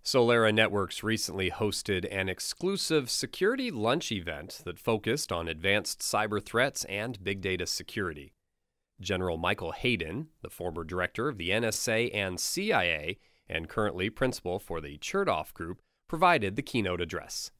Solera Networks recently hosted an exclusive security lunch event that focused on advanced cyber threats and big data security. General Michael Hayden, the former director of the NSA and CIA and currently principal for the Chertoff Group, provided the keynote address.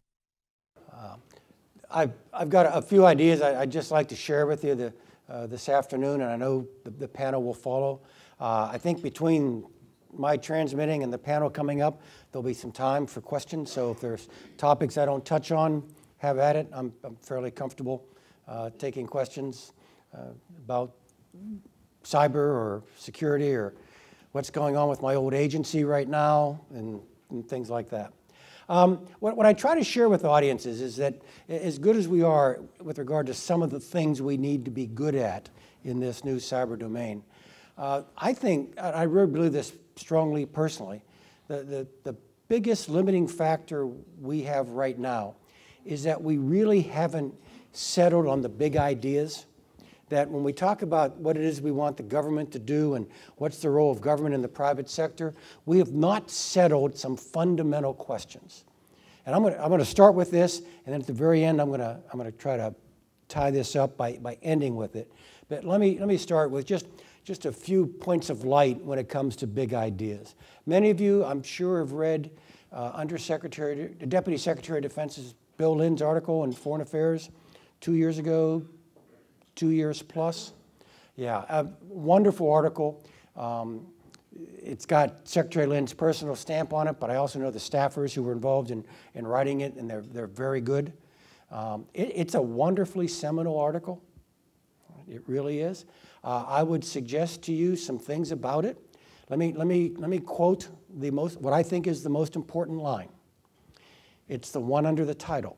I've got a few ideas I'd just like to share with you this afternoon, and I know the panel will follow. I think between my transmitting and the panel coming up, there'll be some time for questions. So if there's topics I don't touch on, have at it. I'm fairly comfortable taking questions about cyber or security or what's going on with my old agency right now and things like that. What I try to share with audiences is that as good as we are with regard to some of the things we need to be good at in this new cyber domain, I think, I really believe this strongly personally, the biggest limiting factor we have right now is that we really haven't settled on the big ideas. That when we talk about what it is we want the government to do and what's the role of government in the private sector, we have not settled some fundamental questions. And I'm going to start with this, and then at the very end, I'm going to try to tie this up by ending with it. But let me start with just a few points of light when it comes to big ideas. Many of you, I'm sure, have read Deputy Secretary of Defense's Bill Lynn's article in Foreign Affairs 2 years ago, 2 years plus. Yeah, a wonderful article. It's got Secretary Lynn's personal stamp on it, but I also know the staffers who were involved in writing it, and they're very good. It's a wonderfully seminal article. It really is. I would suggest to you some things about it. Let me quote what I think is the most important line. It's the one under the title.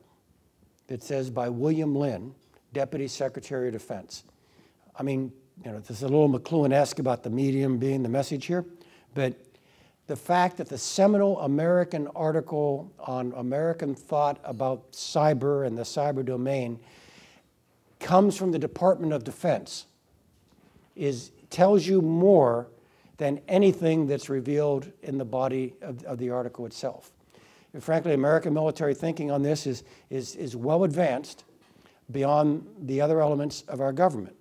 It says by William Lynn, Deputy Secretary of Defense. I mean, this is a little McLuhan-esque about the medium being the message here, but the fact that the seminal American article on American thought about cyber and the cyber domain comes from the Department of Defense tells you more than anything that's revealed in the body of the article itself. And frankly, American military thinking on this is well advanced beyond the other elements of our government.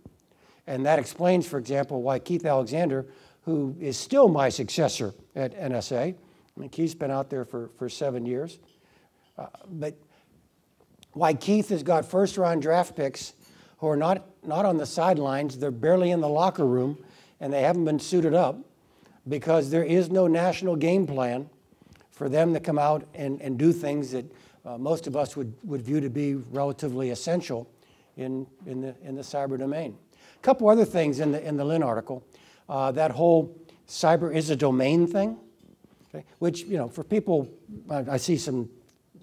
And that explains, for example, why Keith Alexander, who is still my successor at NSA, I mean, Keith's been out there for 7 years, but why Keith has got first-round draft picks who are not on the sidelines, they're barely in the locker room, and they haven't been suited up because there is no national game plan for them to come out and do things that most of us would view to be relatively essential in the cyber domain. A couple other things in the Lynn article, that whole cyber is a domain thing, okay, which, for people, I see some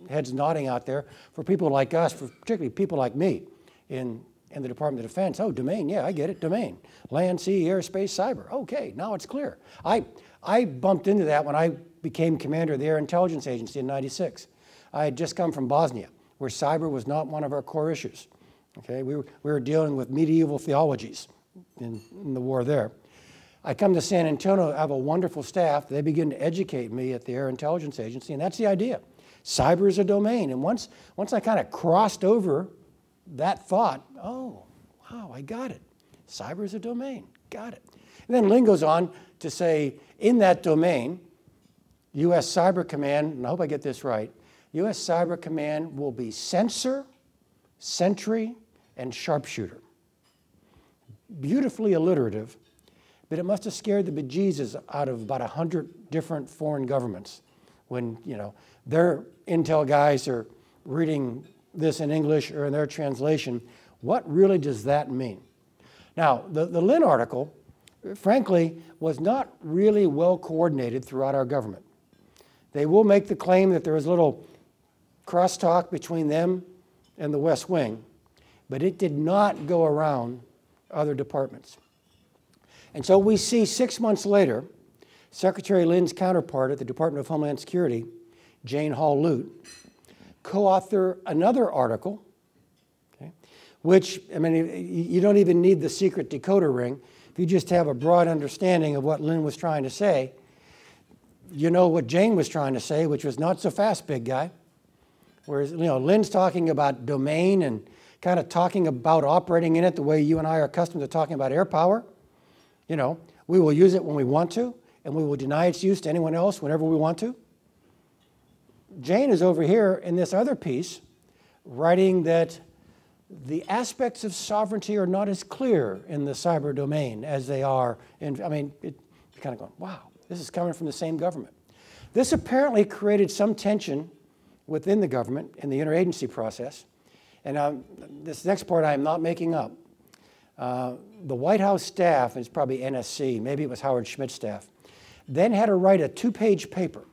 heads nodding out there, for people like us, for particularly people like me in the Department of Defense, oh, domain, yeah, I get it, domain. Land, sea, airspace, cyber, okay, now it's clear. I bumped into that when I became commander of the Air Intelligence Agency in '96. I had just come from Bosnia, where cyber was not one of our core issues. Okay, we were dealing with medieval theologies in the war there. I come to San Antonio, I have a wonderful staff. They begin to educate me at the Air Intelligence Agency, and that's the idea. Cyber is a domain, and once I kind of crossed over that thought, oh, wow, I got it. Cyber is a domain, got it. And then Lynn goes on to say, in that domain, U.S. Cyber Command, and I hope I get this right, U.S. Cyber Command will be sensor, sentry, and sharpshooter. Beautifully alliterative, but it must have scared the bejesus out of about 100 different foreign governments when, their intel guys are reading this in English or in their translation. What really does that mean? Now, the Lynn article, frankly, was not really well coordinated throughout our government. They will make the claim that there was a little crosstalk between them and the West Wing, but it did not go around other departments. And so we see 6 months later, Secretary Lynn's counterpart at the Department of Homeland Security, Jane Hall-Lute, co-author another article, okay, which, I mean, you don't even need the secret decoder ring. If you just have a broad understanding of what Lynn was trying to say, you know what Jane was trying to say, which was not so fast, big guy. Whereas, Lynn's talking about domain and kind of talking about operating in it the way you and I are accustomed to talking about air power. We will use it when we want to, and we will deny its use to anyone else whenever we want to. Jane is over here in this other piece writing that the aspects of sovereignty are not as clear in the cyber domain as they are in, you're kind of going, wow, this is coming from the same government. This apparently created some tension within the government in the interagency process. And this next part I am not making up. The White House staff, and it's probably NSC, maybe it was Howard Schmidt's staff, then had to write a 2-page paper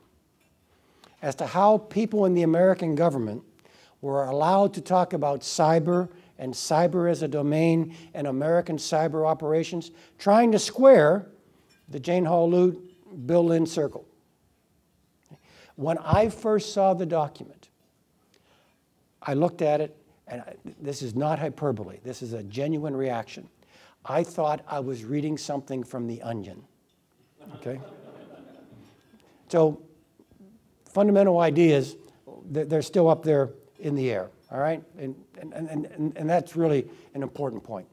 as to how people in the American government were allowed to talk about cyber and cyber as a domain and American cyber operations, trying to square the Jane Hall-Lute, Bill Lynn circle. When I first saw the document, I looked at it, and this is not hyperbole, this is a genuine reaction. I thought I was reading something from The Onion, okay? So, fundamental ideas, they're still up there in the air, all right? And that's really an important point.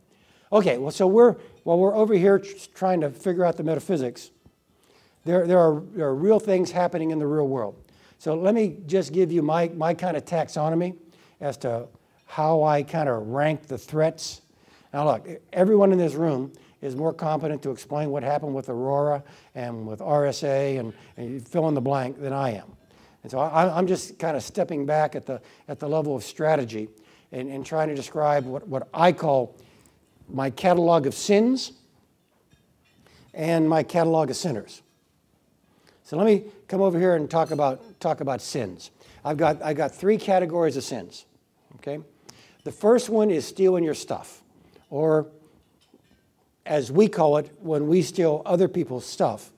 Okay, well, so while we're over here trying to figure out the metaphysics, there are real things happening in the real world. So let me just give you my kind of taxonomy as to how I kind of rank the threats. Now look, everyone in this room is more competent to explain what happened with Aurora and with RSA and fill in the blank than I am. And so I'm just kind of stepping back at the level of strategy and trying to describe what I call my catalog of sins and my catalog of sinners. So let me come over here and talk about sins. I've got 3 categories of sins. Okay, the first one is stealing your stuff, or as we call it when we steal other people's stuff,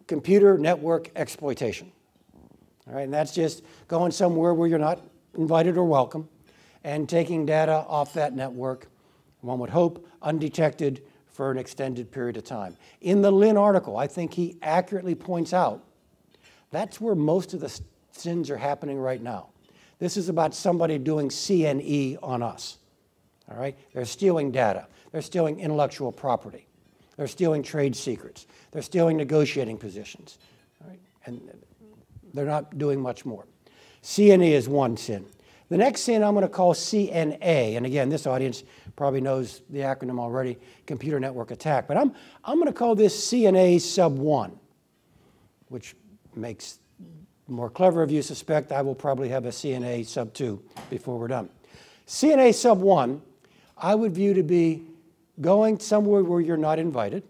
computer network exploitation. All right, and that's just going somewhere where you're not invited or welcome and taking data off that network, one would hope, undetected for an extended period of time. In the Lynn article, I think he accurately points out that's where most of the sins are happening right now. This is about somebody doing CNE on us. All right? They're stealing data. They're stealing intellectual property. They're stealing trade secrets. They're stealing negotiating positions. All right? And they're not doing much more. CNE is one sin. The next sin I'm going to call CNA, and again, this audience probably knows the acronym already, Computer Network Attack, but I'm going to call this CNA sub 1, which makes more clever of you suspect I will probably have a CNA sub 2 before we're done. CNA sub 1, I would view to be going somewhere where you're not invited,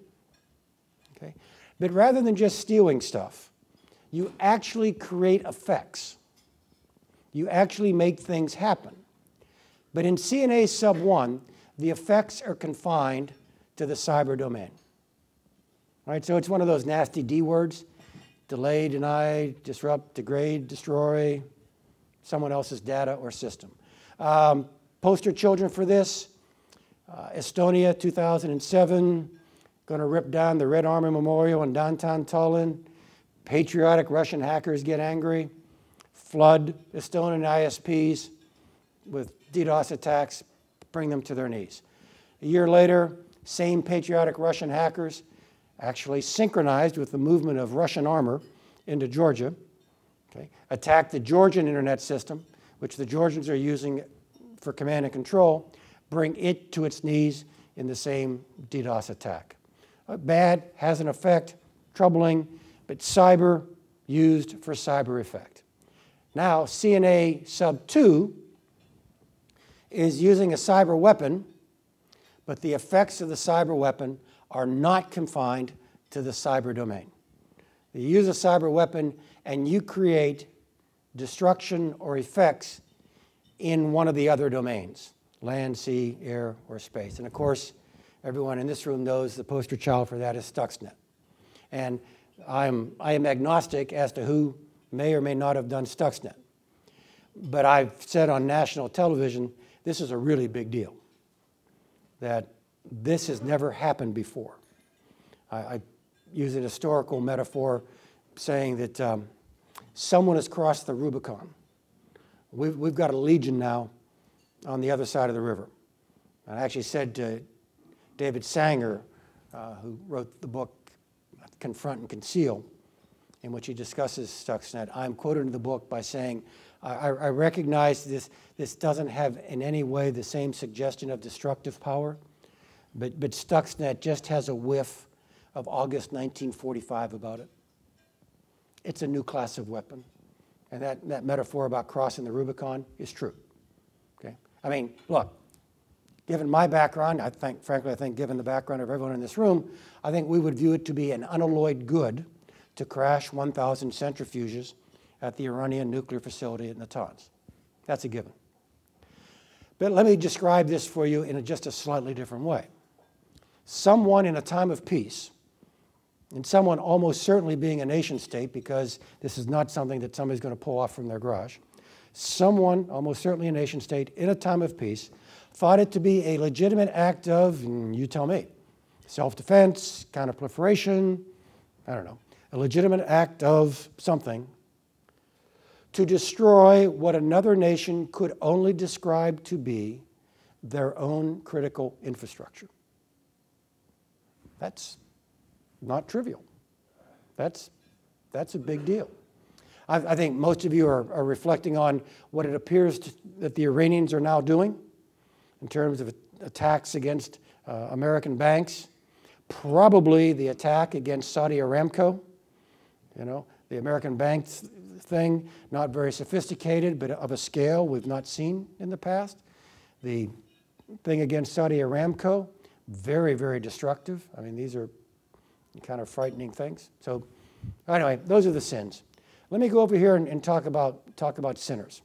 okay? But rather than just stealing stuff, you actually create effects. You actually make things happen. But in CNA sub 1, the effects are confined to the cyber domain. Right? So it's one of those nasty D words: delay, deny, disrupt, degrade, destroy someone else's data or system. Poster children for this, Estonia 2007, going to rip down the Red Army Memorial in downtown Tallinn. Patriotic Russian hackers get angry. Flood Estonian ISPs with DDoS attacks, bring them to their knees. A year later, same patriotic Russian hackers actually synchronized with the movement of Russian armor into Georgia, okay, attacked the Georgian internet system, which the Georgians are using for command and control, bring it to its knees in the same DDoS attack. Bad, has an effect, troubling, but cyber used for cyber effect. Now, CNA sub 2 is using a cyber weapon, but the effects of the cyber weapon are not confined to the cyber domain. You use a cyber weapon and you create destruction or effects in one of the other domains: land, sea, air, or space. And of course, everyone in this room knows the poster child for that is Stuxnet. And I am agnostic as to who may or may not have done Stuxnet. But I've said on national television, this is a really big deal, that this has never happened before. I use an historical metaphor. saying that someone has crossed the Rubicon. We've got a legion now on the other side of the river. I actually said to David Sanger, who wrote the book Confront and Conceal, in which he discusses Stuxnet, I'm quoted in the book by saying, I recognize this doesn't have in any way the same suggestion of destructive power, but Stuxnet just has a whiff of August 1945 about it. It's a new class of weapon. And that metaphor about crossing the Rubicon is true. Okay? I mean, look, given my background, frankly, I think given the background of everyone in this room, I think we would view it to be an unalloyed good to crash 1,000 centrifuges at the Iranian nuclear facility in Natanz. That's a given. But let me describe this for you in just a slightly different way. Someone in a time of peace, and someone almost certainly being a nation state, because this is not something that somebody's going to pull off from their garage, someone, almost certainly a nation state, in a time of peace, thought it to be a legitimate act of, you tell me, self-defense, counterproliferation, I don't know, a legitimate act of something, to destroy what another nation could only describe to be their own critical infrastructure. That's not trivial. That's a big deal. I think most of you are reflecting on what it appears that the Iranians are now doing in terms of attacks against American banks, probably the attack against Saudi Aramco. You know, the American banks thing, not very sophisticated, but of a scale we've not seen in the past. The thing against Saudi Aramco, very, very destructive. I mean, these are kind of frightening things. So anyway, those are the sins. Let me go over here and talk about sinners.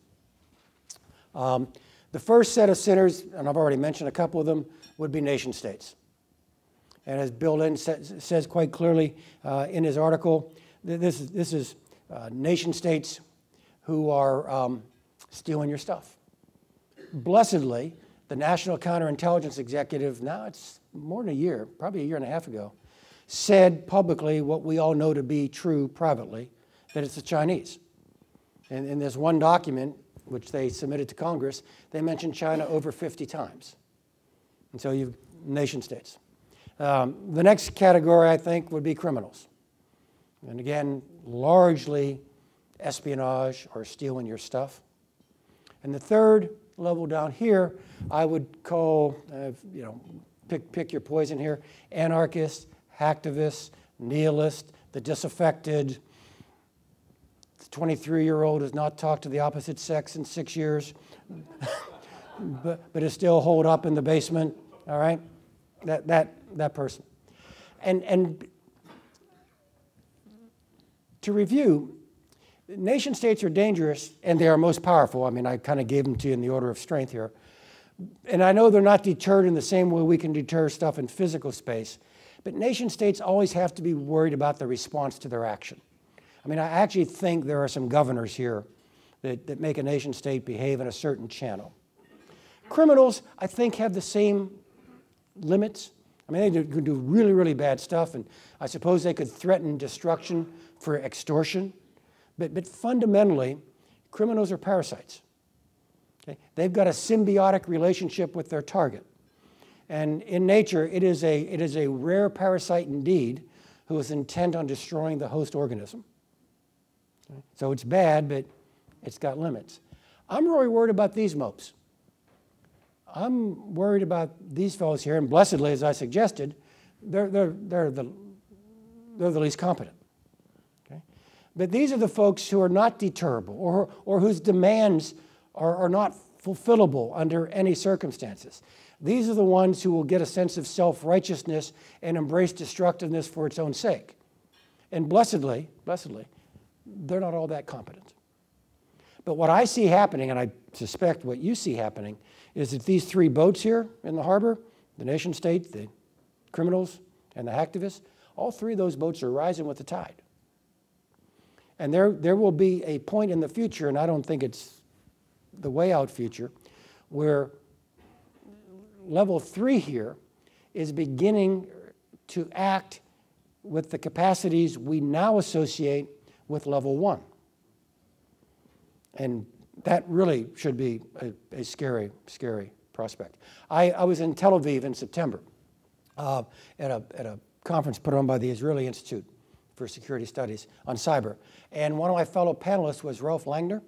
The first set of sinners, and I've already mentioned a couple of them, would be nation states. And as Bill Lynn says quite clearly in his article, this is nation states who are stealing your stuff. Blessedly, the National Counterintelligence Executive, now it's more than a year, probably a year and a half ago, said publicly what we all know to be true privately, that it's the Chinese. And in this one document, which they submitted to Congress, they mentioned China over 50 times. And so you've nation states. The next category, I think, would be criminals. And again, largely espionage or stealing your stuff. And the third level down here, I would call, pick your poison here, anarchists, hacktivists, nihilists, the disaffected. The 23-year-old has not talked to the opposite sex in 6 years, but is still holed up in the basement. All right, that person. And to review, nation states are dangerous and they are most powerful. I mean, I kind of gave them to you in the order of strength here. And I know they're not deterred in the same way we can deter stuff in physical space, but nation states always have to be worried about the response to their action. I mean, I actually think there are some governors here that make a nation state behave in a certain channel. Criminals, I think, have the same limits. I mean, they could do really, really bad stuff, and I suppose they could threaten destruction for extortion. But fundamentally, criminals are parasites. Okay? They've got a symbiotic relationship with their target. And in nature, it is a rare parasite indeed who is intent on destroying the host organism. Okay? So it's bad, but it's got limits. I'm really worried about these mopes. I'm worried about these fellows here, and blessedly, as I suggested, they're the least competent. Okay? But these are the folks who are not deterrable or whose demands are not fulfillable under any circumstances. These are the ones who will get a sense of self-righteousness and embrace destructiveness for its own sake. And blessedly, they're not all that competent. But what I see happening, and I suspect what you see happening, is that these three boats here in the harbor, the nation state, the criminals, and the hacktivists, all three of those boats are rising with the tide. And there will be a point in the future, and I don't think it's the way out future, where level 3 here is beginning to act with the capacities we now associate with level 1. And that really should be a scary, scary prospect. I was in Tel Aviv in September at a conference put on by the Israeli Institute for Security Studies on cyber. And one of my fellow panelists was Ralph Langner.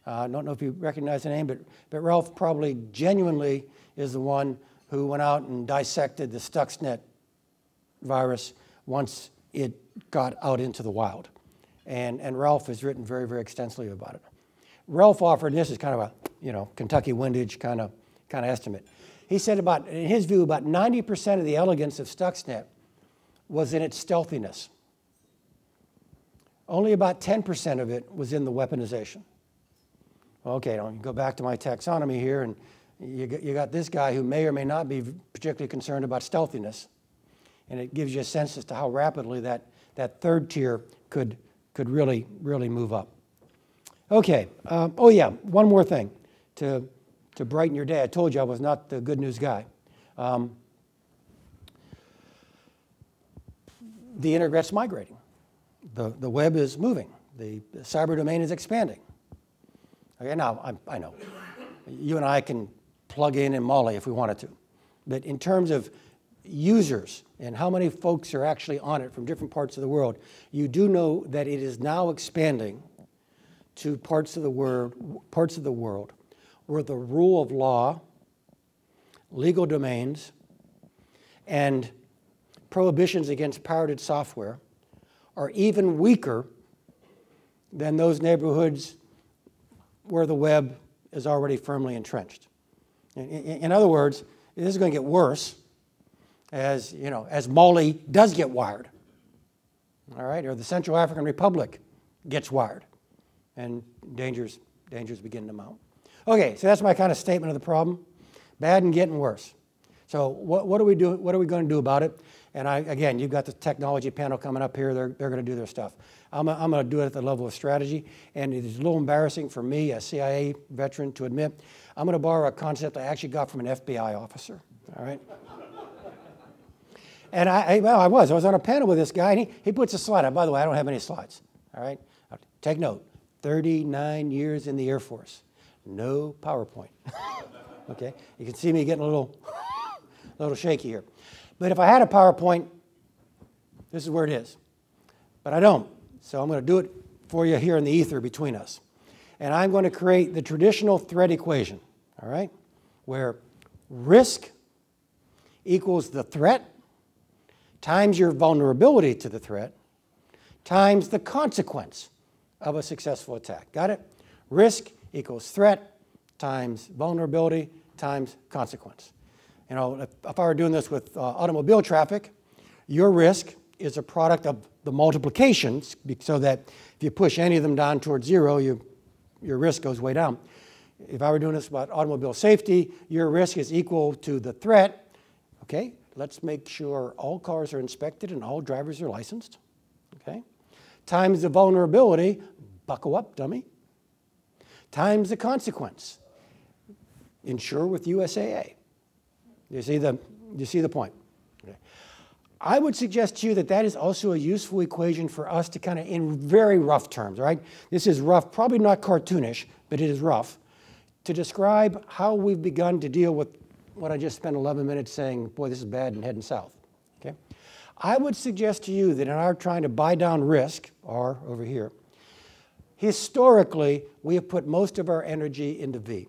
I don't know if you recognize the name, but Ralph probably genuinely is the one who went out and dissected the Stuxnet virus once it got out into the wild. And Ralph has written very, very extensively about it. Ralph offered, and this is kind of a Kentucky windage kind of estimate. He said in his view, about 90% of the elegance of Stuxnet was in its stealthiness. Only about 10% of it was in the weaponization. Okay, I'll go back to my taxonomy here, and you got this guy who may or may not be particularly concerned about stealthiness, and it gives you a sense as to how rapidly that third tier could really, really move up. Okay, oh yeah, one more thing to brighten your day. I told you I was not the good news guy. The internet's migrating. The web is moving. The cyber domain is expanding. Okay, now, I know. You and I can plug in Mali if we wanted to. But in terms of users and how many folks are actually on it from different parts of the world, you do know that it is now expanding to parts of the world where the rule of law, legal domains, and prohibitions against pirated software are even weaker than those neighborhoods where the web is already firmly entrenched. In other words, this is going to get worse as Mali does get wired, all right, or the Central African Republic gets wired, and dangers begin to mount. Okay, so that's my kind of statement of the problem. Bad and getting worse. So what are we doing? What are we going to do about it? And again, you've got the technology panel coming up here. They're going to do their stuff. I'm going to do it at the level of strategy. And it is a little embarrassing for me, a CIA veteran, to admit. I'm going to borrow a concept I actually got from an FBI officer. All right. And I was on a panel with this guy, and he puts a slide up. By the way, I don't have any slides. All right. Take note. 39 years in the Air Force. No PowerPoint. Okay. You can see me getting a little shaky here. But if I had a PowerPoint, this is where it is. But I don't. So I'm going to do it for you here in the ether between us. And I'm going to create the traditional threat equation, all right, where risk equals the threat times your vulnerability to the threat times the consequence of a successful attack. Got it? Risk equals threat times vulnerability times consequence. You know, if I were doing this with automobile traffic, your risk is a product of the multiplications, so that if you push any of them down towards zero, your risk goes way down. If I were doing this about automobile safety, your risk is equal to the threat. Okay, let's make sure all cars are inspected and all drivers are licensed. Okay, times the vulnerability, buckle up, dummy, times the consequence, insure with USAA. You see the point? Okay. I would suggest to you that that is also a useful equation for us to kind of, in very rough terms, all right? This is rough, probably not cartoonish, but it is rough, to describe how we've begun to deal with what I just spent 11 minutes saying, boy, this is bad and heading south, okay? I would suggest to you that in our trying to buy down risk, or over here, historically, we have put most of our energy into V.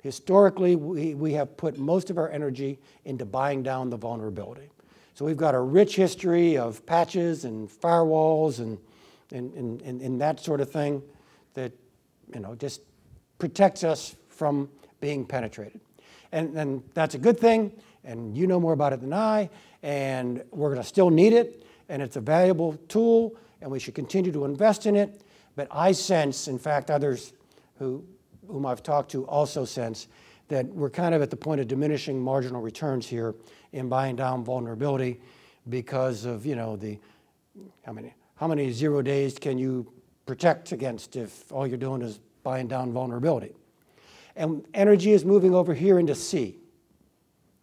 Historically, we have put most of our energy into buying down the vulnerability. So we've got a rich history of patches and firewalls and that sort of thing that, you know, just protects us from being penetrated. And that's a good thing, and you know more about it than I, and we're going to still need it, and it's a valuable tool, and we should continue to invest in it. But I sense, in fact, others whom I've talked to also sense that we're kind of at the point of diminishing marginal returns here in buying down vulnerability because of, you know, how many 0 days can you protect against if all you're doing is buying down vulnerability. And energy is moving over here into C.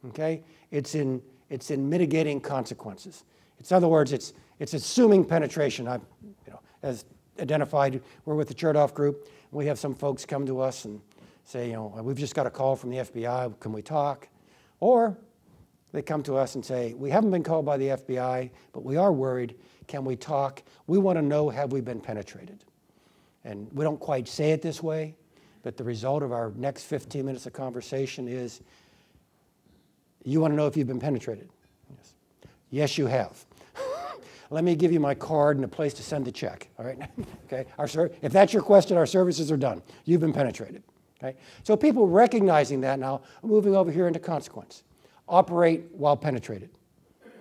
Okay? It's in mitigating consequences. In other words, it's assuming penetration. as identified, we're with the Chertoff Group. We have some folks come to us and say, we've just got a call from the FBI, can we talk? Or they come to us and say, we haven't been called by the FBI, but we are worried, can we talk? We want to know, have we been penetrated? And we don't quite say it this way, but the result of our next 15 minutes of conversation is, you want to know if you've been penetrated? Yes, yes you have. Let me give you my card and a place to send the check, all right? Okay, if that's your question, our services are done. You've been penetrated, okay? So people recognizing that now, moving over here into consequence. Operate while penetrated,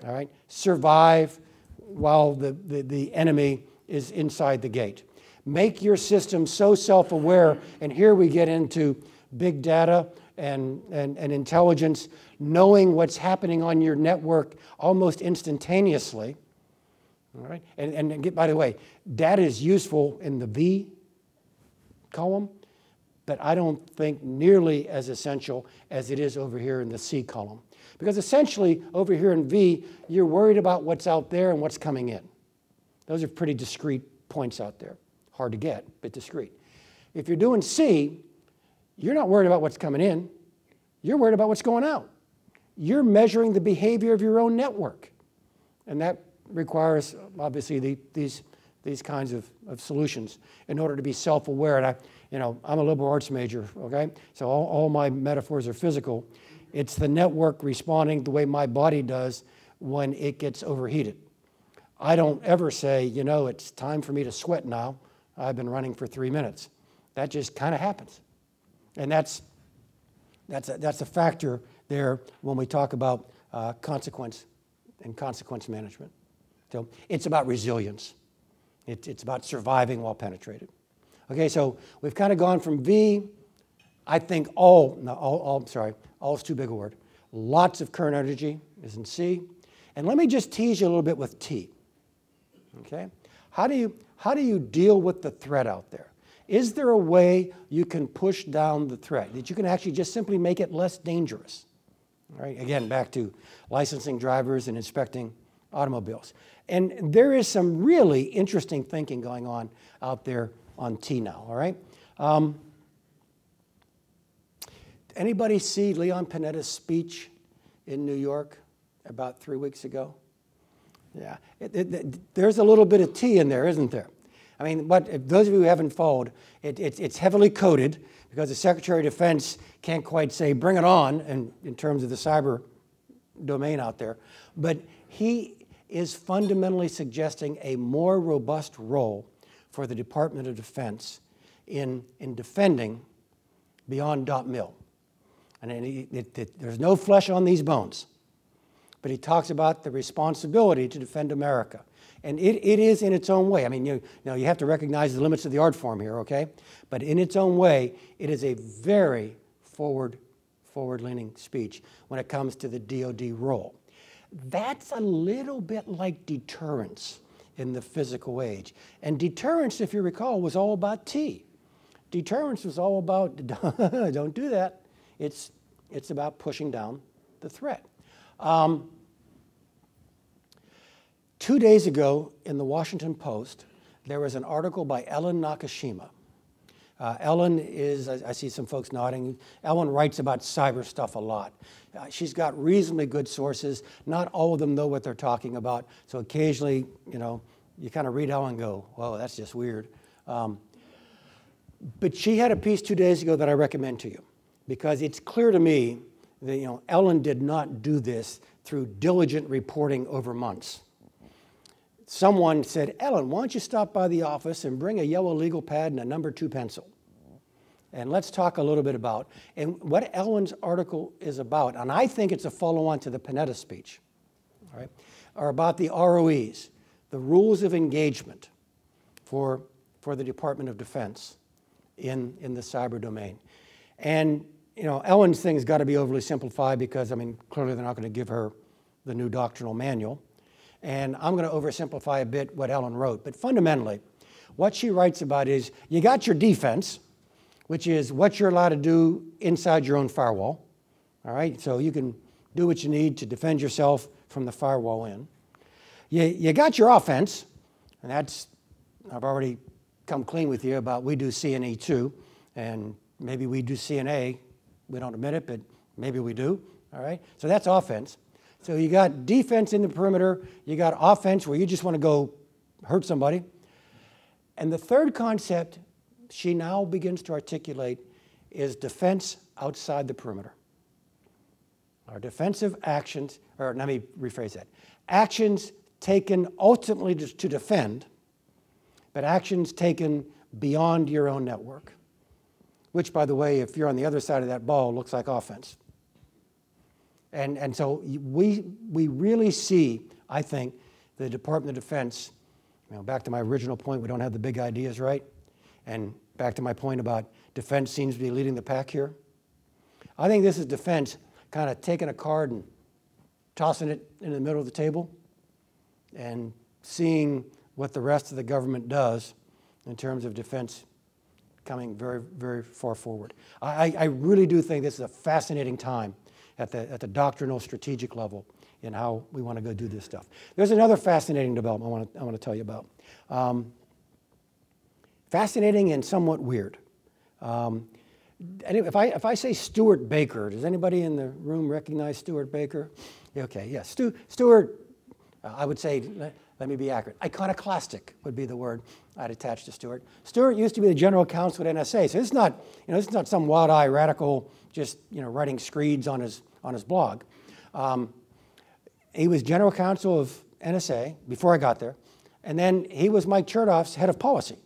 all right? Survive while the enemy is inside the gate. Make your system so self-aware, and here we get into big data and intelligence, knowing what's happening on your network almost instantaneously. All right? And by the way, data is useful in the V column, but I don't think nearly as essential as it is over here in the C column. Because essentially, over here in V, you're worried about what's out there and what's coming in. Those are pretty discrete points out there. Hard to get, but discrete. If you're doing C, you're not worried about what's coming in. You're worried about what's going out. You're measuring the behavior of your own network. And that requires, obviously, these kinds of solutions in order to be self-aware. And I'm a liberal arts major, okay? So all my metaphors are physical. It's the network responding the way my body does when it gets overheated. I don't ever say, it's time for me to sweat now. I've been running for 3 minutes. That just kind of happens. And that's a factor there when we talk about consequence and consequence management. So it's about resilience. It's about surviving while penetrated. Okay, so we've kind of gone from V, I think all is too big a word. Lots of current energy is in C. And let me just tease you a little bit with T. Okay? How do you deal with the threat out there? Is there a way you can push down the threat, that you can actually just simply make it less dangerous? All right? Again, back to licensing drivers and inspecting automobiles. And there is some really interesting thinking going on out there on T now, all right? Anybody see Leon Panetta's speech in New York about 3 weeks ago? Yeah, there's a little bit of T in there, isn't there? I mean, if those of you who haven't followed, it's heavily coded because the Secretary of Defense can't quite say, bring it on, in terms of the cyber domain out there. But he is fundamentally suggesting a more robust role for the Department of Defense in defending beyond .mil. And there's no flesh on these bones. But he talks about the responsibility to defend America. And it is in its own way. I mean, you have to recognize the limits of the art form here, okay? But in its own way, it is a very forward-leaning speech when it comes to the DoD role. That's a little bit like deterrence in the physical age. And deterrence, if you recall, was all about T. Deterrence was all about, don't do that. It's about pushing down the threat. 2 days ago in the Washington Post, there was an article by Ellen Nakashima. Ellen is, I see some folks nodding, Ellen writes about cyber stuff a lot. She's got reasonably good sources. Not all of them know what they're talking about. So occasionally, you kind of read Ellen and go, whoa, that's just weird. But she had a piece 2 days ago that I recommend to you because it's clear to me that, Ellen did not do this through diligent reporting over months. Someone said, Ellen, why don't you stop by the office and bring a yellow legal pad and a number 2 pencil? And let's talk a little bit about, and what Ellen's article is about, and I think it's a follow-on to the Panetta speech, all right, are about the ROEs, the rules of engagement for the Department of Defense in the cyber domain. And, Ellen's thing's got to be overly simplified because, clearly they're not going to give her the new doctrinal manual. And I'm going to oversimplify a bit what Ellen wrote. But fundamentally, what she writes about is you got your defense, which is what you're allowed to do inside your own firewall. All right, so you can do what you need to defend yourself from the firewall in. You got your offense, and that's I've already come clean with you about we do C&E too, and maybe we do C&A. We don't admit it, but maybe we do, all right? So that's offense. So you got defense in the perimeter. You got offense where you just want to go hurt somebody. And the third concept she now begins to articulate is defense outside the perimeter. Our defensive actions, or let me rephrase that, actions taken ultimately to defend, but actions taken beyond your own network, which, by the way, if you're on the other side of that ball, looks like offense. And so we really see, I think, the Department of Defense, back to my original point, we don't have the big ideas, right? And back to my point about defense seems to be leading the pack here. I think this is defense kind of taking a card and tossing it in the middle of the table and seeing what the rest of the government does in terms of defense coming very, very far forward. I really do think this is a fascinating time at the doctrinal strategic level in how we want to go do this stuff. There's another fascinating development I want to tell you about. Fascinating and somewhat weird. If I say Stuart Baker, does anybody in the room recognize Stuart Baker? Okay, yes. Stuart, I would say, let me be accurate, iconoclastic would be the word I'd attach to Stuart. Stuart used to be the general counsel at NSA, so this is not some wild-eye radical just writing screeds on his blog. He was general counsel of NSA before I got there, and then he was Mike Chertoff's head of policy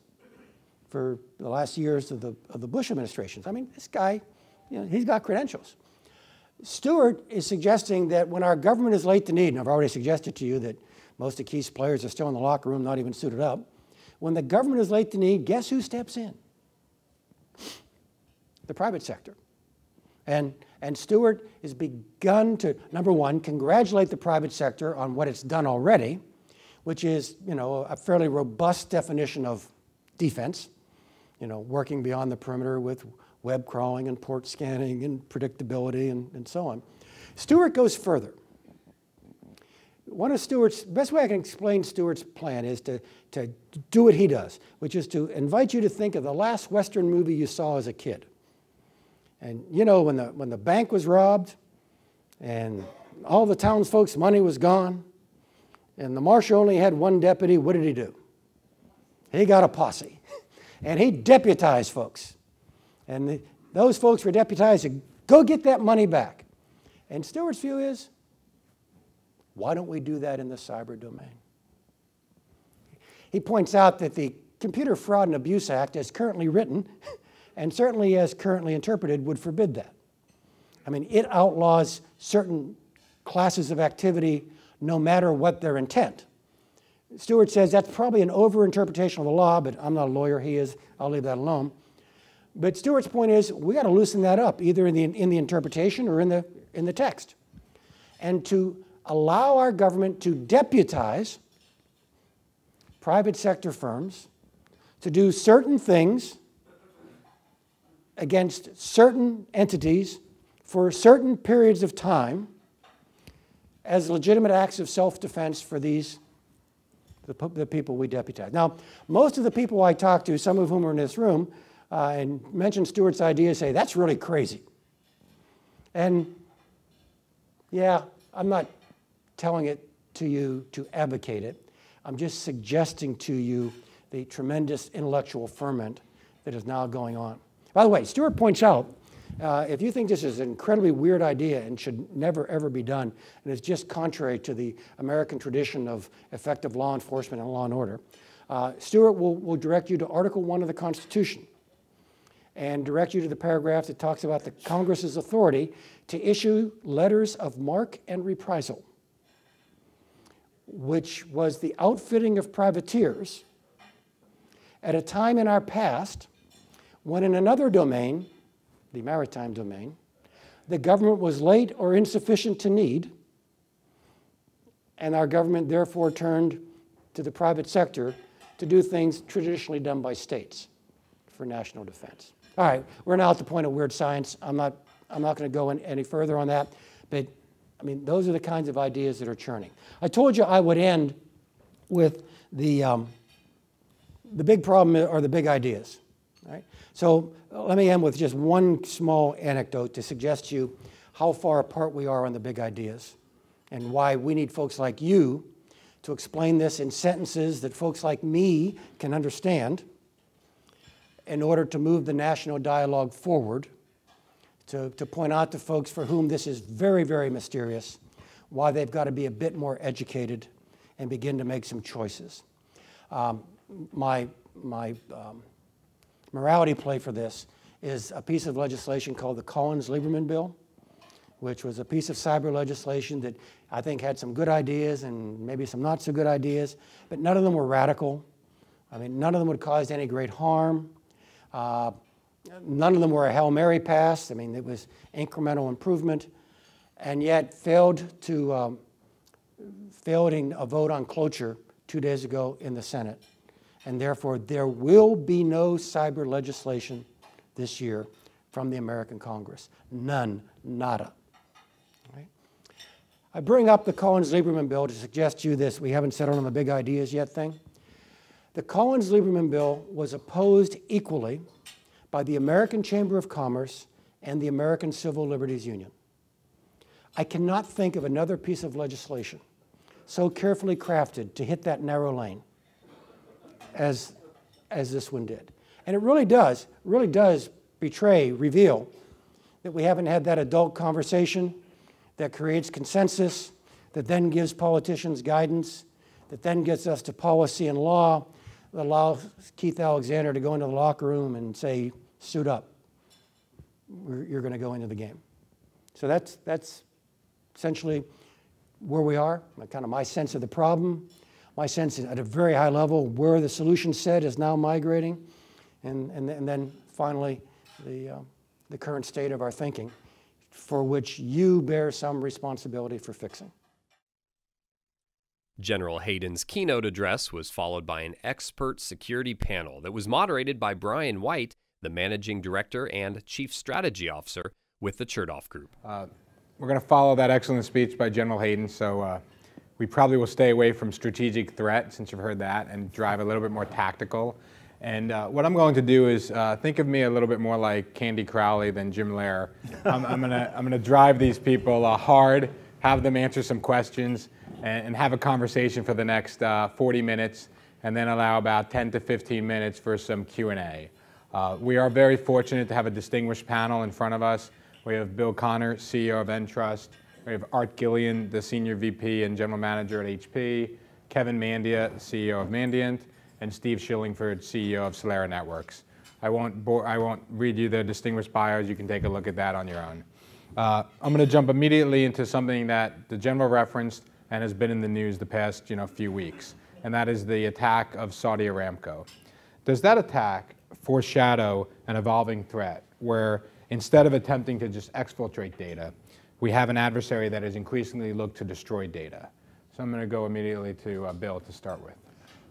for the last years of the Bush administrations. I mean, this guy, he's got credentials. Stuart is suggesting that when our government is late to need, and I've already suggested to you that most of Keith's players are still in the locker room, not even suited up. When the government is late to need, guess who steps in? The private sector. And Stuart has begun to, number one, congratulate the private sector on what it's done already, which is, a fairly robust definition of defense, working beyond the perimeter with web crawling and port scanning and predictability and so on. Stuart goes further. Best way I can explain Stuart's plan is to do what he does, which is to invite you to think of the last Western movie you saw as a kid. And when the bank was robbed and all the townsfolk's money was gone and the marshal only had one deputy, what did he do? He got a posse and he deputized folks. And those folks were deputized to go get that money back. And Stuart's view is, why don't we do that in the cyber domain? He points out that the Computer Fraud and Abuse Act, as currently written, and certainly as currently interpreted, would forbid that. I mean, it outlaws certain classes of activity no matter what their intent. Stuart says that's probably an overinterpretation of the law, but I'm not a lawyer, he is, I'll leave that alone. But Stuart's point is, we got to loosen that up, either in the interpretation or in the text. And to allow our government to deputize private sector firms to do certain things against certain entities for certain periods of time as legitimate acts of self-defense for the people we deputize. Now, most of the people I talk to, some of whom are in this room, and mention Stuart's idea, say, that's really crazy. And yeah, I'm not telling it to you to advocate it. I'm just suggesting to you the tremendous intellectual ferment that is now going on. By the way, Stuart points out, if you think this is an incredibly weird idea and should never, ever be done, and is just contrary to the American tradition of effective law enforcement and law and order, Stuart will direct you to Article 1 of the Constitution and direct you to the paragraph that talks about the Congress's authority to issue letters of marque and reprisal, which was the outfitting of privateers at a time in our past when in another domain, the maritime domain, the government was late or insufficient to need, and our government therefore turned to the private sector to do things traditionally done by states for national defense. All right, we're now at the point of weird science. I'm not going to go any further on that, but I mean, those are the kinds of ideas that are churning. I told you I would end with the the big problem are the big ideas. Right? So let me end with just one small anecdote to suggest to you how far apart we are on the big ideas and why we need folks like you to explain this in sentences that folks like me can understand in order to move the national dialogue forward, to point out to folks for whom this is very, very mysterious, why they've got to be a bit more educated and begin to make some choices. My morality play for this is a piece of legislation called the Collins-Lieberman bill, which was a piece of cyber legislation that I think had some good ideas and maybe some not so good ideas, but none of them were radical. I mean, none of them would cause any great harm. None of them were a Hail Mary pass. I mean, it was incremental improvement, and yet failed in a vote on cloture 2 days ago in the Senate. And therefore, there will be no cyber legislation this year from the American Congress. None, nada. Right? I bring up the Collins-Lieberman bill to suggest to you this. We haven't settled on the big ideas yet thing. The Collins-Lieberman bill was opposed equally by the American Chamber of Commerce and the American Civil Liberties Union. I cannot think of another piece of legislation so carefully crafted to hit that narrow lane as this one did. And it really does reveal that we haven't had that adult conversation that creates consensus, that then gives politicians guidance, that then gets us to policy and law, that allows Keith Alexander to go into the locker room and say, suit up, you're going to go into the game. So that's essentially where we are, kind of my sense of the problem, my sense at a very high level where the solution set is now migrating, and then finally the current state of our thinking, for which you bear some responsibility for fixing. General Hayden's keynote address was followed by an expert security panel that was moderated by Brian White, the Managing Director and Chief Strategy Officer with the Chertoff Group. We're going to follow that excellent speech by General Hayden, so we probably will stay away from strategic threat, since you've heard that, and drive a little bit more tactical. And what I'm going to do is think of me a little bit more like Candy Crowley than Jim Lehrer. I'm gonna drive these people hard, have them answer some questions, and have a conversation for the next 40 minutes, and then allow about 10 to 15 minutes for some Q&A. We are very fortunate to have a distinguished panel in front of us. We have Bill Connor, CEO of Entrust. We have Art Gillian, the Senior VP and General Manager at HP. Kevin Mandia, CEO of Mandiant. And Steve Schillingford, CEO of Solera Networks. I won't read you their distinguished bios. You can take a look at that on your own. I'm going to jump immediately into something that the General referenced and has been in the news the past few weeks, and that is the attack of Saudi Aramco. Does that attack foreshadow an evolving threat where instead of attempting to just exfiltrate data, we have an adversary that has increasingly looked to destroy data? So I'm going to go immediately to Bill to start with.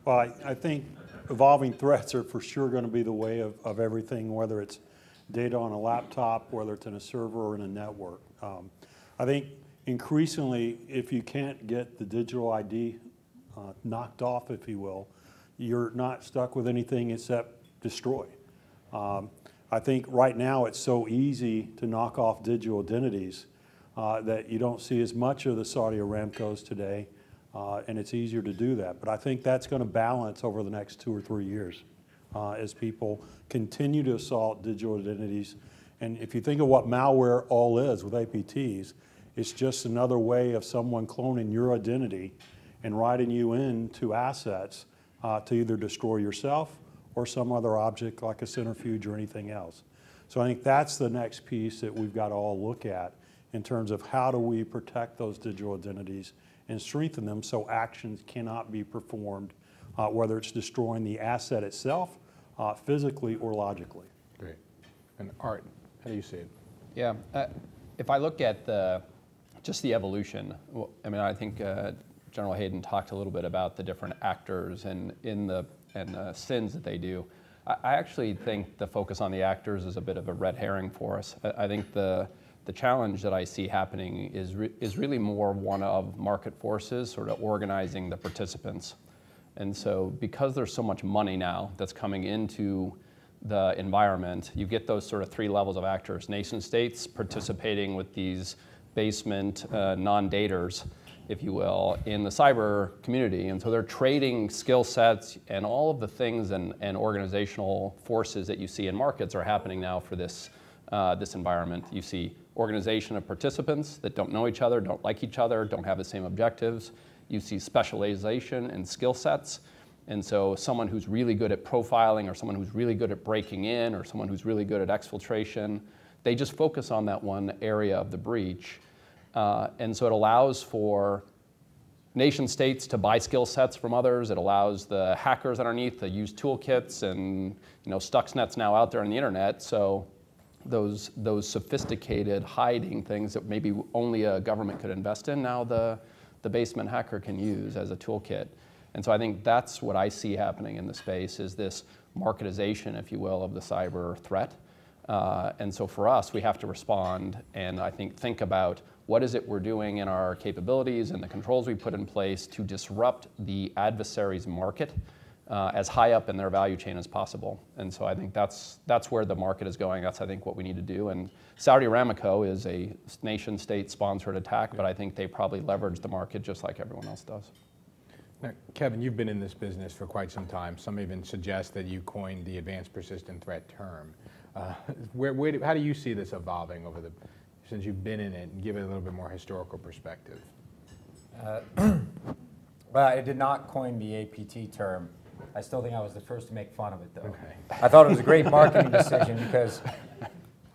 Well, I think evolving threats are for sure going to be the way of everything, whether it's data on a laptop, whether it's in a server or in a network. I think increasingly, if you can't get the digital ID knocked off, if you will, you're not stuck with anything except destroy. I think right now it's so easy to knock off digital identities that you don't see as much of the Saudi Aramcos today. And it's easier to do that. But I think that's going to balance over the next 2 or 3 years as people continue to assault digital identities. And if you think of what malware all is with APTs, it's just another way of someone cloning your identity and writing you into assets to either destroy yourself or some other object like a centrifuge or anything else. So I think that's the next piece that we've got to all look at in terms of how do we protect those digital identities and strengthen them so actions cannot be performed, whether it's destroying the asset itself, physically or logically. Great. And Art, how do you see it? Yeah, if I look at just the evolution, I mean, I think General Hayden talked a little bit about the different actors and sins that they do. I actually think the focus on the actors is a bit of a red herring for us. I think the challenge that I see happening is really more one of market forces sort of organizing the participants. And so because there's so much money now that's coming into the environment, you get those sort of three levels of actors. Nation states participating with these basement non-daters, if you will, in the cyber community. And so they're trading skill sets, and all of the things and organizational forces that you see in markets are happening now for this environment. You see organization of participants that don't know each other, don't like each other, don't have the same objectives. You see specialization and skill sets. And so someone who's really good at profiling, or someone who's really good at breaking in, or someone who's really good at exfiltration, they just focus on that one area of the breach. And so it allows for nation states to buy skill sets from others. It allows the hackers underneath to use toolkits, and Stuxnet's now out there on the internet. So those sophisticated hiding things that maybe only a government could invest in, now the basement hacker can use as a toolkit. And so I think that's what I see happening in the space, is this marketization, if you will, of the cyber threat. And so for us, we have to respond and I think about what is it we're doing in our capabilities and the controls we put in place to disrupt the adversary's market as high up in their value chain as possible. And so I think that's where the market is going. That's, I think, what we need to do. And Saudi Aramco is a nation-state sponsored attack, but I think they probably leverage the market just like everyone else does. Now, Kevin, you've been in this business for quite some time. Some even suggest that you coined the advanced persistent threat term. How do you see this evolving since you've been in it, and give it a little bit more historical perspective? Well, I did not coin the APT term. I still think I was the first to make fun of it, though. Okay. I thought it was a great marketing decision because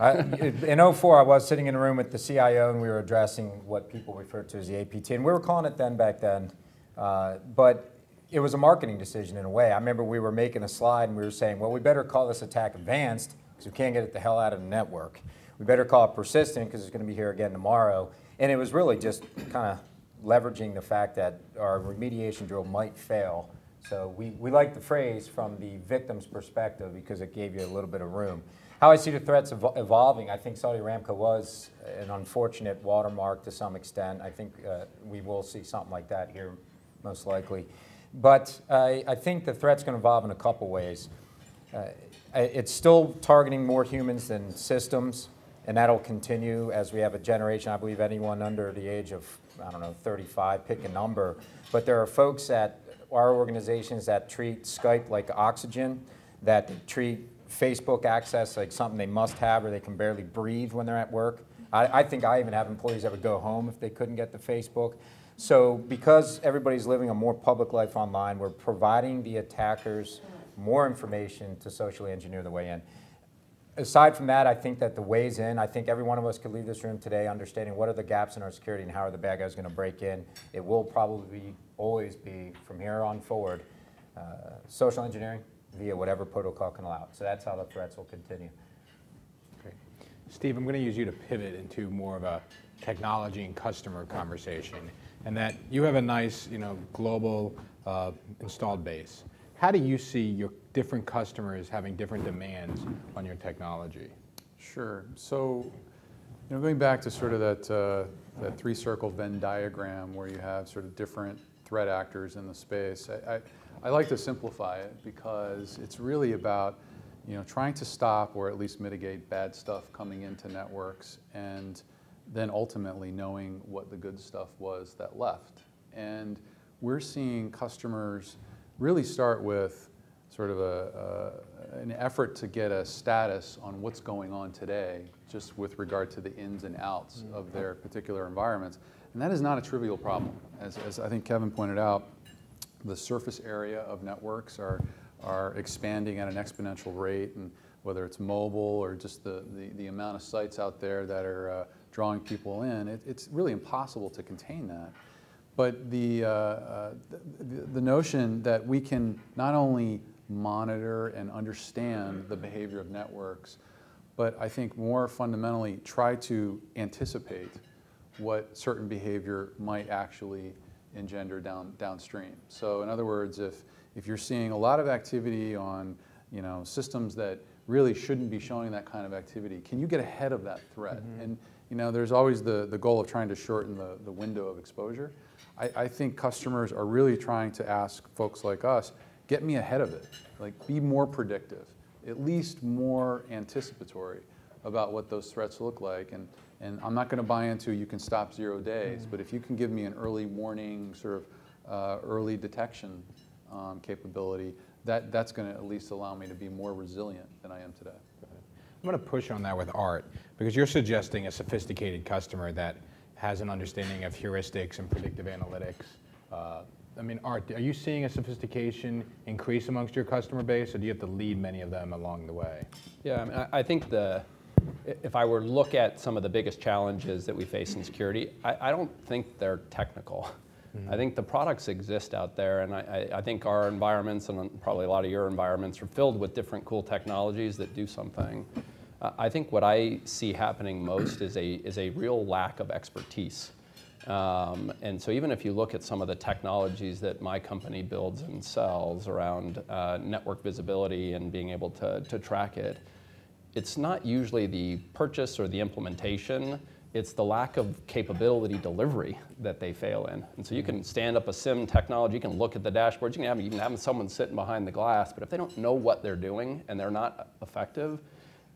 in 2004, I was sitting in a room with the CIO, and we were addressing what people referred to as the APT, and we were calling it back then. But it was a marketing decision in a way. I remember we were making a slide, and we were saying, well, we better call this attack advanced because we can't get it the hell out of the network. We better call it persistent because it's going to be here again tomorrow. And it was really just kind of leveraging the fact that our remediation drill might fail. So we like the phrase from the victim's perspective because it gave you a little bit of room. How I see the threats evolving, I think Saudi Aramco was an unfortunate watermark to some extent. I think we will see something like that here most likely. But I think the threat's going to evolve in a couple ways. It's still targeting more humans than systems, and that'll continue as we have a generation. I believe anyone under the age of, 35, pick a number. But there are folks at our organizations that treat Skype like oxygen, that treat Facebook access like something they must have or they can barely breathe when they're at work. I think I even have employees that would go home if they couldn't get to Facebook. So because everybody's living a more public life online, we're providing the attackers more information to socially engineer the way in. Aside from that, I think that the ways in, I think every one of us could leave this room today understanding what are the gaps in our security and how are the bad guys going to break in. It will probably always be, from here on forward, social engineering via whatever protocol can allow it. So that's how the threats will continue. Okay. Steve, I'm going to use you to pivot into more of a technology and customer conversation, and that you have a nice, global installed base. How do you see your different customers having different demands on your technology? Sure. So, going back to sort of that three-circle Venn diagram where you have sort of different threat actors in the space, I like to simplify it because it's really about trying to stop or at least mitigate bad stuff coming into networks, and then ultimately knowing what the good stuff was that left. And we're seeing customers really start with sort of an effort to get a status on what's going on today, just with regard to the ins and outs of their particular environments. And that is not a trivial problem. As I think Kevin pointed out, the surface area of networks are expanding at an exponential rate, and whether it's mobile or just the amount of sites out there that are drawing people in, it's really impossible to contain that. But the notion that we can not only monitor and understand the behavior of networks, but I think more fundamentally try to anticipate what certain behavior might actually engender downstream. So in other words, if you're seeing a lot of activity on systems that really shouldn't be showing that kind of activity, can you get ahead of that threat? Mm-hmm. And there's always the goal of trying to shorten the window of exposure. I think customers are really trying to ask folks like us, get me ahead of it. Like, be more predictive, at least more anticipatory about what those threats look like. And I'm not going to buy into you can stop 0 days, but if you can give me an early warning, sort of early detection capability, that's going to at least allow me to be more resilient than I am today. I'm going to push on that with Art, because you're suggesting a sophisticated customer that has an understanding of heuristics and predictive analytics. I mean, Art, are you seeing a sophistication increase amongst your customer base, or do you have to lead many of them along the way? Yeah, I mean, I think if I were to look at some of the biggest challenges that we face in security, I don't think they're technical. Mm-hmm. I think the products exist out there, and I think our environments, and probably a lot of your environments, are filled with different cool technologies that do something. I think what I see happening most is a real lack of expertise. And so even if you look at some of the technologies that my company builds and sells around network visibility and being able to track it, it's not usually the purchase or the implementation, it's the lack of capability delivery that they fail in. And so you can stand up a SIM technology, you can look at the dashboards, you can have someone sitting behind the glass, but if they don't know what they're doing and they're not effective,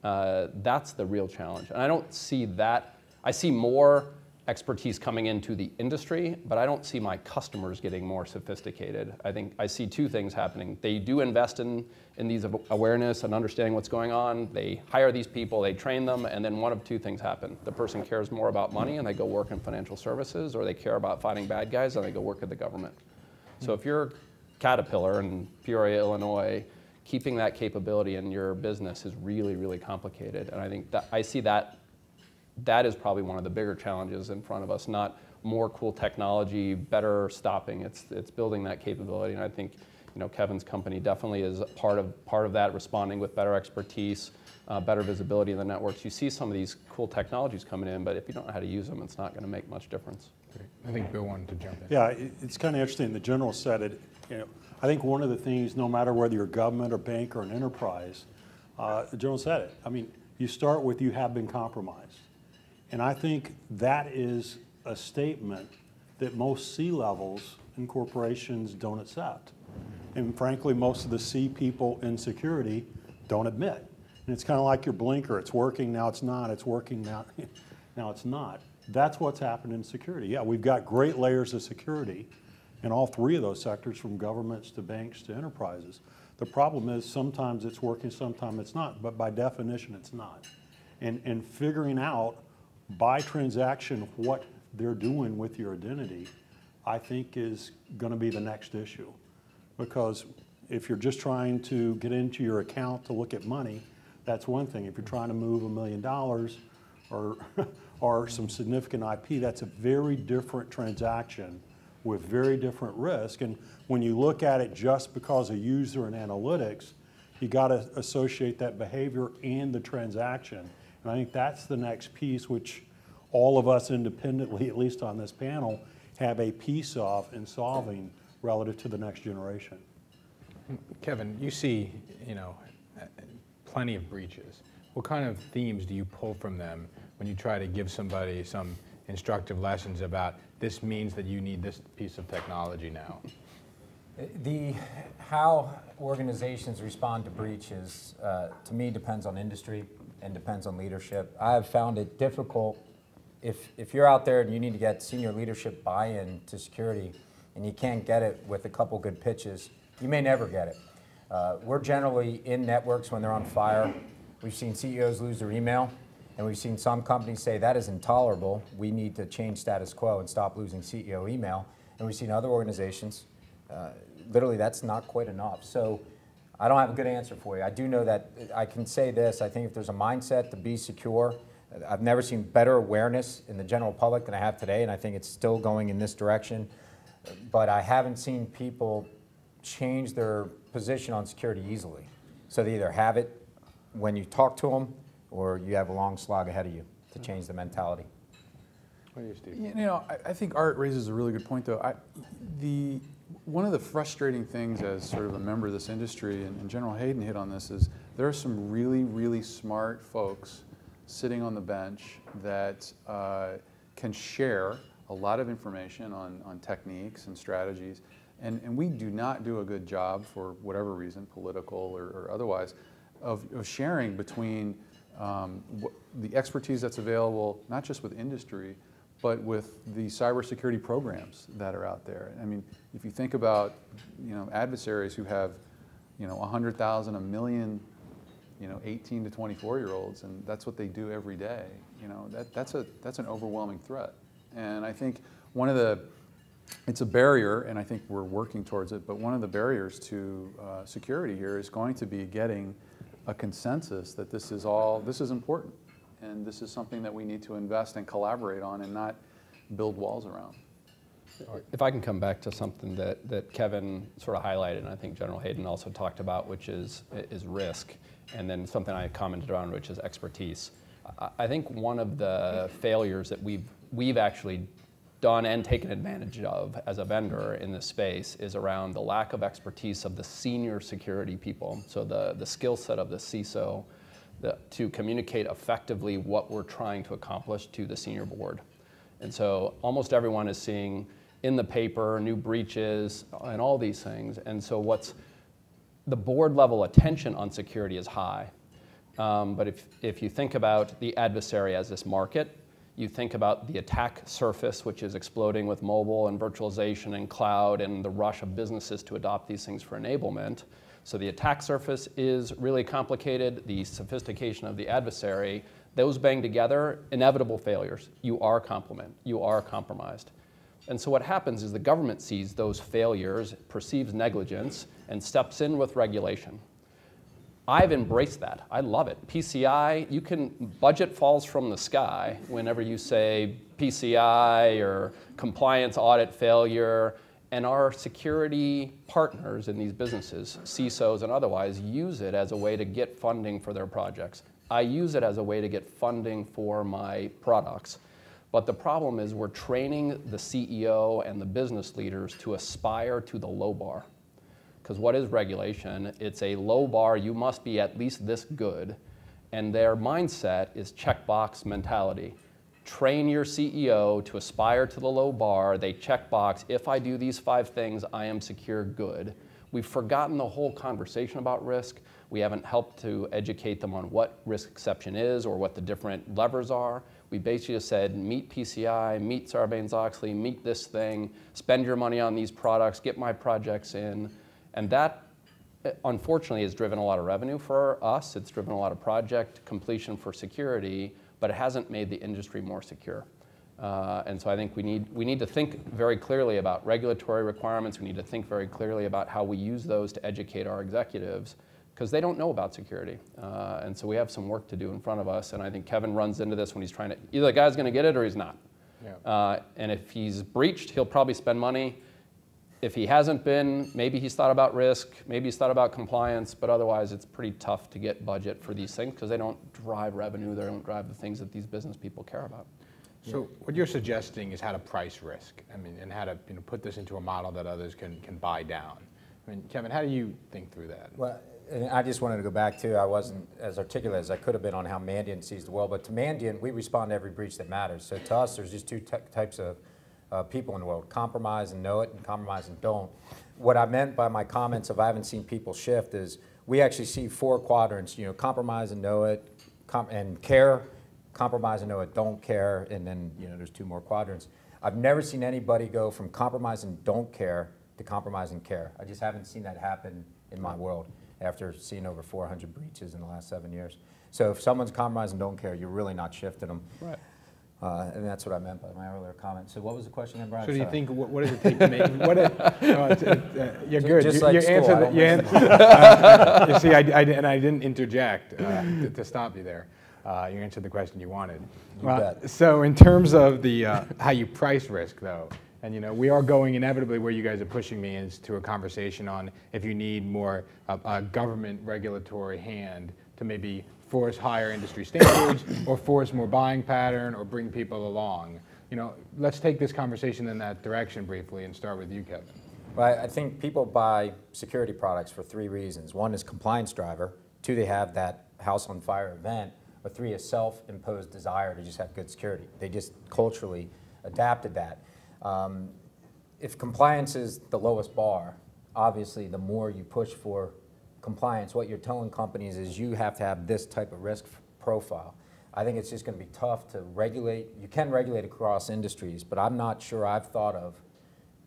that's the real challenge. And I don't see that. I see more expertise coming into the industry, but I don't see my customers getting more sophisticated. I think I see two things happening. They do invest in these awareness and understanding what's going on. They hire these people, they train them, and then one of two things happen. The person cares more about money and they go work in financial services, or they care about fighting bad guys and they go work at the government. So if you're Caterpillar in Peoria, Illinois, keeping that capability in your business is really, really complicated. And I think that I see that is probably one of the bigger challenges in front of us, not more cool technology, better stopping. It's building that capability. And I think, Kevin's company definitely is part of that, responding with better expertise, better visibility in the networks. You see some of these cool technologies coming in, but if you don't know how to use them, it's not going to make much difference. Great. I think Bill wanted to jump in. Yeah, it's kind of interesting. The general said it. I think one of the things, no matter whether you're government or bank or an enterprise, the general said it. I mean, you start with you have been compromised. And I think that is a statement that most C-levels in corporations don't accept. And frankly, most of the C people in security don't admit. And it's kind of like your blinker. It's working, now it's not. It's working, now it's not. That's what's happened in security. Yeah, we've got great layers of security in all three of those sectors, from governments to banks to enterprises. The problem is sometimes it's working, sometimes it's not. But by definition, it's not. And figuring out by transaction what they're doing with your identity, I think is going to be the next issue. Because if you're just trying to get into your account to look at money, that's one thing. If you're trying to move $1 million or some significant IP, that's a very different transaction with very different risk. And when you look at it just because of user and analytics, you got to associate that behavior and the transaction. And I think that's the next piece, which all of us independently, at least on this panel, have a piece of in solving relative to the next generation. Kevin, you see, plenty of breaches. What kind of themes do you pull from them when you try to give somebody some instructive lessons about this means that you need this piece of technology now? How organizations respond to breaches, to me, depends on industry and depends on leadership. I have found it difficult if you're out there and you need to get senior leadership buy-in to security and you can't get it with a couple good pitches, you may never get it. We're generally in networks when they're on fire. We've seen CEOs lose their email, and we've seen some companies say that is intolerable. We need to change status quo and stop losing CEO email. And we've seen other organizations, literally that's not quite enough. So I don't have a good answer for you. I do know that I can say this. I think if there's a mindset to be secure, I've never seen better awareness in the general public than I have today, and I think it's still going in this direction. But I haven't seen people change their position on security easily. So they either have it when you talk to them, or you have a long slog ahead of you to change the mentality. What do you, Steve? I think Art raises a really good point, though. One of the frustrating things as sort of a member of this industry, and General Hayden hit on this, is there are some really, really smart folks sitting on the bench that can share a lot of information on techniques and strategies, and we do not do a good job, for whatever reason, political or otherwise, of sharing between the expertise that's available, not just with industry, but with the cybersecurity programs that are out there. I mean, if you think about, adversaries who have, 100,000, 1 million, 18 to 24-year-olds, and that's what they do every day. That's an overwhelming threat. And I think it's a barrier, and I think we're working towards it, but one of the barriers to security here is going to be getting a consensus that this is important, and this is something that we need to invest and collaborate on and not build walls around. If I can come back to something that Kevin sort of highlighted, and I think General Hayden also talked about, which is risk, and then something I commented on, which is expertise. I think one of the failures that we've actually done and taken advantage of as a vendor in this space is around the lack of expertise of the senior security people. So the skill set of the CISO to communicate effectively what we're trying to accomplish to the senior board. And so almost everyone is seeing in the paper new breaches and all these things. And so the board level attention on security is high. But if you think about the adversary as this market, you think about the attack surface, which is exploding with mobile and virtualization and cloud and the rush of businesses to adopt these things for enablement. So the attack surface is really complicated. The sophistication of the adversary, those bang together, inevitable failures. You are compromised. And so what happens is the government sees those failures, perceives negligence, and steps in with regulation. I've embraced that. I love it. PCI, budget falls from the sky whenever you say PCI or compliance audit failure, and our security partners in these businesses, CISOs and otherwise, use it as a way to get funding for their projects. I use it as a way to get funding for my products. But the problem is we're training the CEO and the business leaders to aspire to the low bar. Because what is regulation? It's a low bar, you must be at least this good. And their mindset is checkbox mentality. Train your CEO to aspire to the low bar. They checkbox, if I do these 5 things, I am secure good. We've forgotten the whole conversation about risk. We haven't helped to educate them on what risk exception is or what the different levers are. We basically just said, meet PCI, meet Sarbanes-Oxley, meet this thing, spend your money on these products, get my projects in. And that, unfortunately, has driven a lot of revenue for us. It's driven a lot of project completion for security, but it hasn't made the industry more secure. And so I think we need to think very clearly about regulatory requirements. We need to think very clearly about how we use those to educate our executives, because they don't know about security. And so we have some work to do in front of us. And I think Kevin runs into this when he's trying to, either the guy's going to get it or he's not. Yeah. And if he's breached, he'll probably spend money. If he hasn't been, maybe he's thought about risk, maybe he's thought about compliance, but otherwise it's pretty tough to get budget for these things because they don't drive revenue, they don't drive the things that these business people care about. So what you're suggesting is how to price risk, and how to put this into a model that others can buy down. Kevin, how do you think through that? Well, and I just wanted to go back to, I wasn't as articulate as I could have been on how Mandiant sees the world, but to Mandiant, we respond to every breach that matters. So to us, there's just 2 types of people in the world: compromise and know it, and compromise and don't. What I meant by my comments of I haven't seen people shift is we actually see 4 quadrants, compromise and know it, and care, compromise and know it, don't care, and then there's 2 more quadrants. I've never seen anybody go from compromise and don't care to compromise and care. I just haven't seen that happen in my world after seeing over 400 breaches in the last 7 years. So if someone's compromise and don't care, you're really not shifting them. Right. And that's what I meant by my earlier comment. So what was the question again, Brian? So do you think, what does it take to make, you're good. Just like school, you see, I didn't interject to stop you there. You answered the question you wanted. So in terms of the how you price risk, though, and we are going inevitably where you guys are pushing me is to a conversation on if you need more government regulatory hand to maybe force higher industry standards or force more buying pattern or bring people along. Let's take this conversation in that direction briefly and start with you, Kevin. Well, I think people buy security products for 3 reasons. 1 is compliance driver. 2, they have that house on fire event. Or 3, a self-imposed desire to just have good security. They just culturally adapted that. If compliance is the lowest bar, obviously the more you push for compliance, what you're telling companies is you have to have this type of risk profile. I think it's just going to be tough to regulate. You can regulate across industries, but I'm not sure I've thought of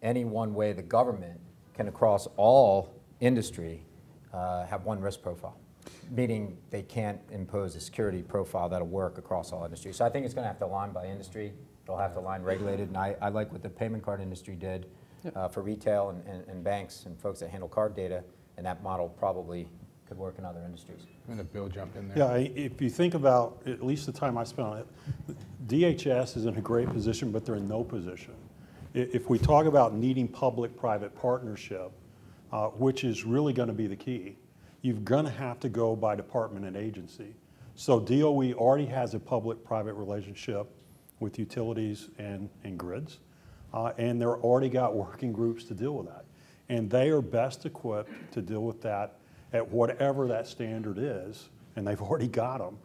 any one way the government can, across all industry, have one risk profile, meaning they can't impose a security profile that'll work across all industries. So I think it's going to have to align by industry. It'll have to align regulated, and I like what the payment card industry did for retail and banks and folks that handle card data, and that model probably could work in other industries. I'm going to Bill jump in there. Yeah, if you think about at least the time I spent on it, DHS is in a great position, but they're in no position. If we talk about needing public-private partnership, which is really going to be the key, you're going to have to go by department and agency. So DOE already has a public-private relationship with utilities and grids, and they're already got working groups to deal with that. And they are best equipped to deal with that at whatever that standard is, and they've already got them.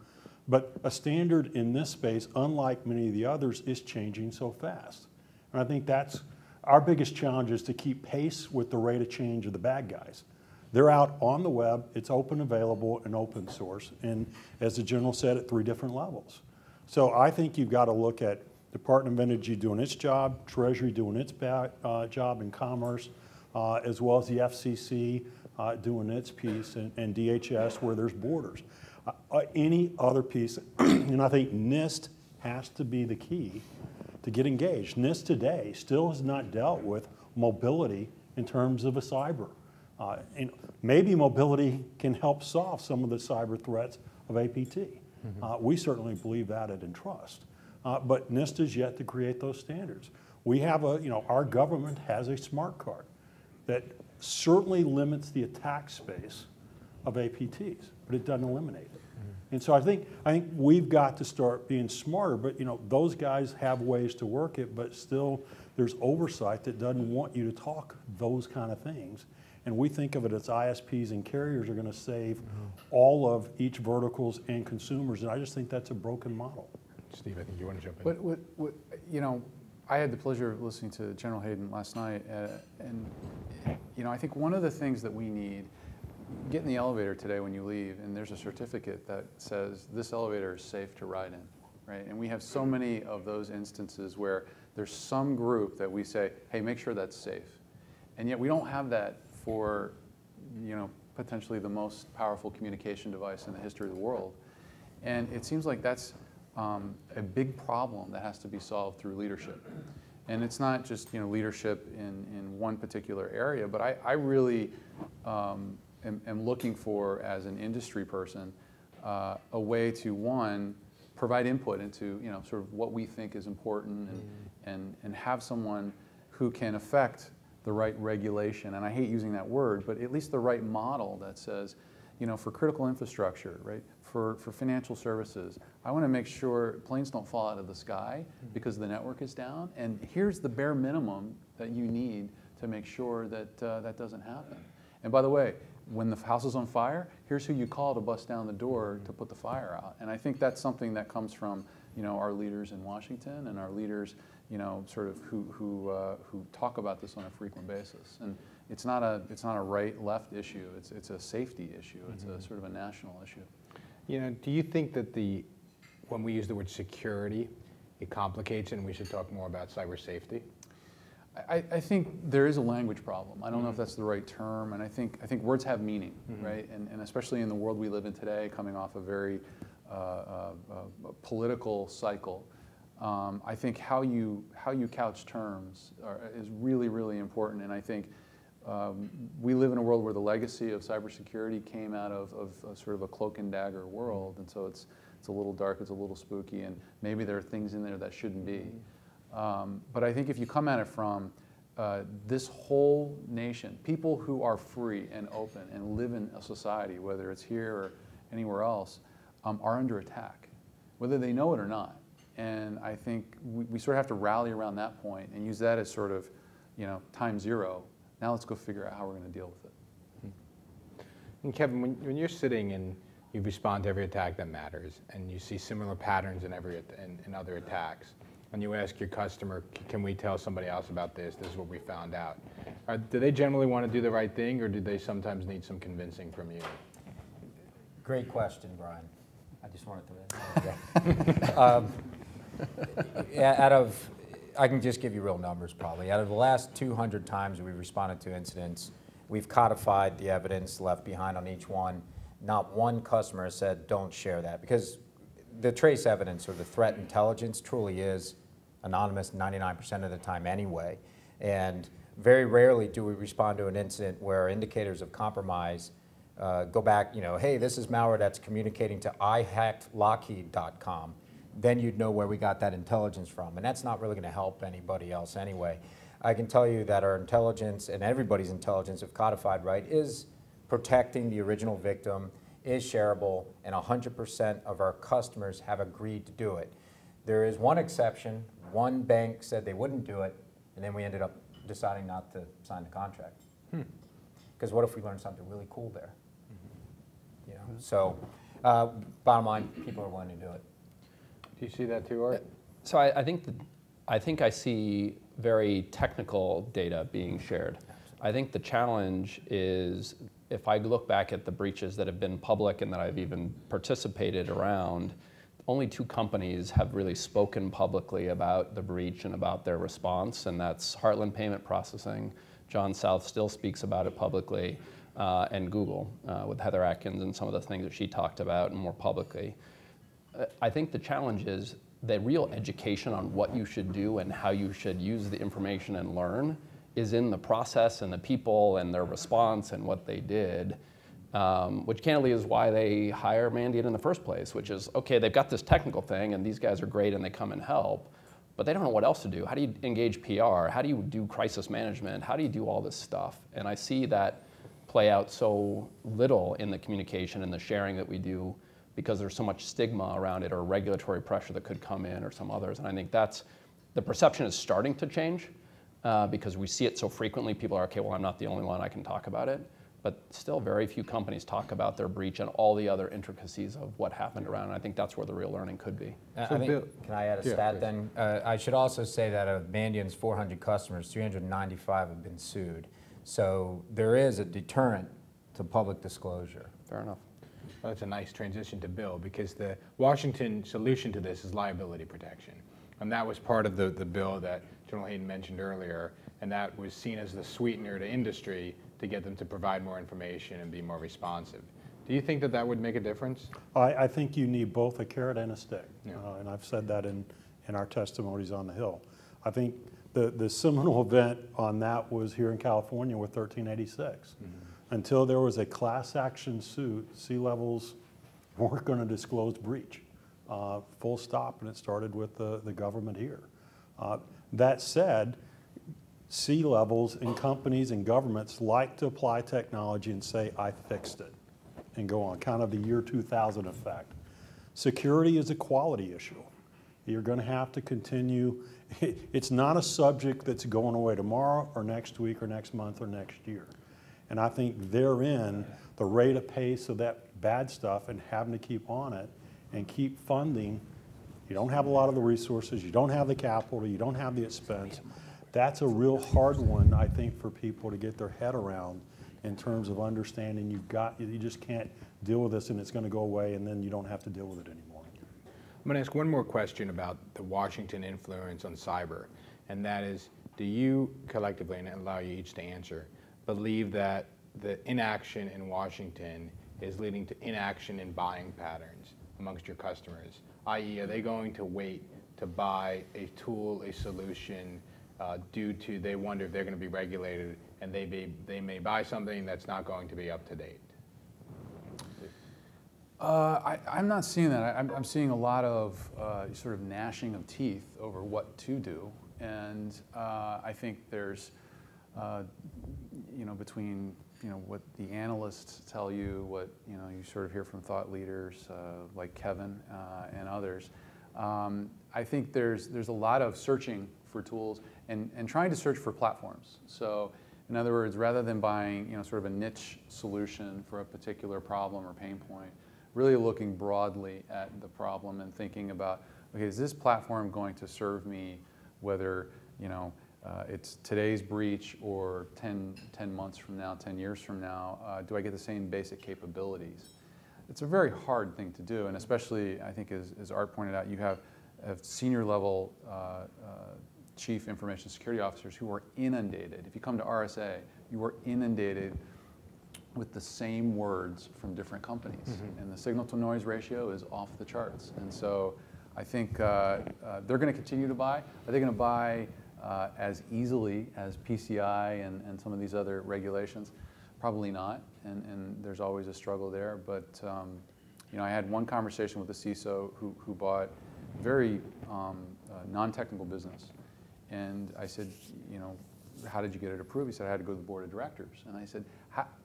But a standard in this space, unlike many of the others, is changing so fast. And I think that's our biggest challenge, is to keep pace with the rate of change of the bad guys. They're out on the web, it's open, available, and open source, and as the general said, at 3 different levels. So I think you've got to look at Department of Energy doing its job, Treasury doing its job in commerce, as well as the FCC doing its piece, and DHS where there's borders. Any other piece, and I think NIST has to be the key to get engaged. NIST today still has not dealt with mobility in terms of a cyber. And maybe mobility can help solve some of the cyber threats of APT. We certainly believe that at Entrust. But NIST is yet to create those standards. We have our government has a smart card that certainly limits the attack space of APTs, but it doesn't eliminate it. And so I think we've got to start being smarter, but those guys have ways to work it, but still there's oversight that doesn't want you to talk those kind of things. And we think of it as ISPs and carriers are going to save all of each verticals and consumers, and I just think that's a broken model. Steve, I think you want to jump in. What I had the pleasure of listening to General Hayden last night, and I think one of the things that we need, get in the elevator today when you leave, and there's a certificate that says this elevator is safe to ride in, right? And we have so many of those instances where there's some group that we say, hey, make sure that's safe. And yet we don't have that for, potentially the most powerful communication device in the history of the world. And it seems like that's a big problem that has to be solved through leadership. And it's not just leadership in one particular area, but I really am looking for, as an industry person, a way to, one, provide input into sort of what we think is important, and have someone who can affect the right regulation. And I hate using that word, but at least the right model that says, for critical infrastructure, right? For financial services, I want to make sure planes don't fall out of the sky because the network is down. And here's the bare minimum that you need to make sure that that doesn't happen. And by the way, when the house is on fire, here's who you call to bust down the door to put the fire out. And I think that's something that comes from our leaders in Washington and our leaders sort of who talk about this on a frequent basis. And it's not a right-left issue. It's a safety issue. It's a sort of a national issue. Do you think that when we use the word security, it complicates it, and we should talk more about cyber safety? I think there is a language problem. I don't know if that's the right term, and I think words have meaning, right? And especially in the world we live in today, coming off a very political cycle, I think how you couch terms is really, really important. And I think we live in a world where the legacy of cybersecurity came out of sort of a cloak and dagger world, and so it's a little dark, it's a little spooky, and maybe there are things in there that shouldn't be. But I think if you come at it from this whole nation, people who are free and open and live in a society, whether it's here or anywhere else, are under attack, whether they know it or not. And I think we sort of have to rally around that point and use that as sort of, time zero. Now let's go figure out how we're going to deal with it. And Kevin, when you're sitting and you respond to every attack that matters, and you see similar patterns in other attacks, and you ask your customer, can we tell somebody else about this? This is what we found out. Do they generally want to do the right thing, or do they sometimes need some convincing from you? Great question, Brian. I just wanted to. I can just give you real numbers probably. Out of the last 200 times we've responded to incidents, we've codified the evidence left behind on each one. Not one customer has said, don't share that, because the trace evidence or the threat intelligence truly is anonymous 99% of the time anyway. And very rarely do we respond to an incident where indicators of compromise go back, hey, this is malware that's communicating to ihackedlockheed.com. Then you'd know where we got that intelligence from. And that's not really going to help anybody else anyway. I can tell you that our intelligence and everybody's intelligence, if codified right, is protecting the original victim, is shareable, and 100% of our customers have agreed to do it. There is one exception. One bank said they wouldn't do it, and then we ended up deciding not to sign the contract. Because what if we learned something really cool there? So bottom line, people are willing to do it. Do you see that too, Art? So I think I see very technical data being shared. I think the challenge is, if I look back at the breaches that have been public and that I've even participated around, only 2 companies have really spoken publicly about the breach and about their response, and that's Heartland Payment Processing. John South still speaks about it publicly, and Google with Heather Atkins and some of the things that she talked about more publicly. I think the challenge is the real education on what you should do and how you should use the information and learn is in the process and the people and their response and what they did, which candidly is why they hire Mandiant in the first place, which is, okay, they've got this technical thing and these guys are great and they come and help, but they don't know what else to do. How do you engage PR? How do you do crisis management? How do you do all this stuff? And I see that play out so little in the communication and the sharing that we do, because there's so much stigma around it or regulatory pressure that could come in or some others. And I think that's, the perception is starting to change because we see it so frequently. People are, okay, well, I'm not the only one, I can talk about it. But still very few companies talk about their breach and all the other intricacies of what happened around. And I think that's where the real learning could be. Can I add a stat then? I should also say that of Mandiant's 400 customers, 395 have been sued. So there is a deterrent to public disclosure. Fair enough. Well, that's a nice transition to Bill, because the Washington solution to this is liability protection. And that was part of the bill that General Hayden mentioned earlier, and that was seen as the sweetener to industry to get them to provide more information and be more responsive. Do you think that that would make a difference? I think you need both a carrot and a stick, and I've said that in our testimonies on the Hill. I think the seminal event on that was here in California with 1386. Until there was a class action suit, C-levels weren't going to disclose breach, full stop, and it started with the government here. That said, C-levels in companies and governments like to apply technology and say, I fixed it, and go on, kind of the year 2000 effect. Security is a quality issue. You're going to have to continue. It's not a subject that's going away tomorrow or next week or next month or next year. And I think therein, the rate of pace of that bad stuff and having to keep on it and keep funding, you don't have a lot of the resources, you don't have the capital, you don't have the expense. That's a real hard one, I think, for people to get their head around in terms of understanding you just can't deal with this and it's going to go away and then you don't have to deal with it anymore. I'm going to ask one more question about the Washington influence on cyber, and that is, do you collectively, and I allow you each to answer, believe that the inaction in Washington is leading to inaction in buying patterns amongst your customers? I.e., are they going to wait to buy a tool, a solution, due to they wonder if they're going to be regulated, and they may buy something that's not going to be up to date? I'm not seeing that. I'm seeing a lot of sort of gnashing of teeth over what to do, and I think there's, between what the analysts tell you, what you sort of hear from thought leaders like Kevin and others. I think there's a lot of searching for tools and trying to search for platforms. So, in other words, rather than buying sort of a niche solution for a particular problem or pain point, really looking broadly at the problem and thinking about, okay, is this platform going to serve me, whether it's today's breach or 10 months from now, 10 years from now, do I get the same basic capabilities? It's a very hard thing to do, and especially, I think, as Art pointed out, you have senior level chief information security officers who are inundated. If you come to RSA, you are inundated with the same words from different companies, and the signal to noise ratio is off the charts. And so I think they're going to continue to buy. Are they going to buy as easily as PCI and some of these other regulations? Probably not, and there's always a struggle there. But I had one conversation with a CISO who bought very non-technical business, and I said, how did you get it approved? He said, I had to go to the board of directors. And I said,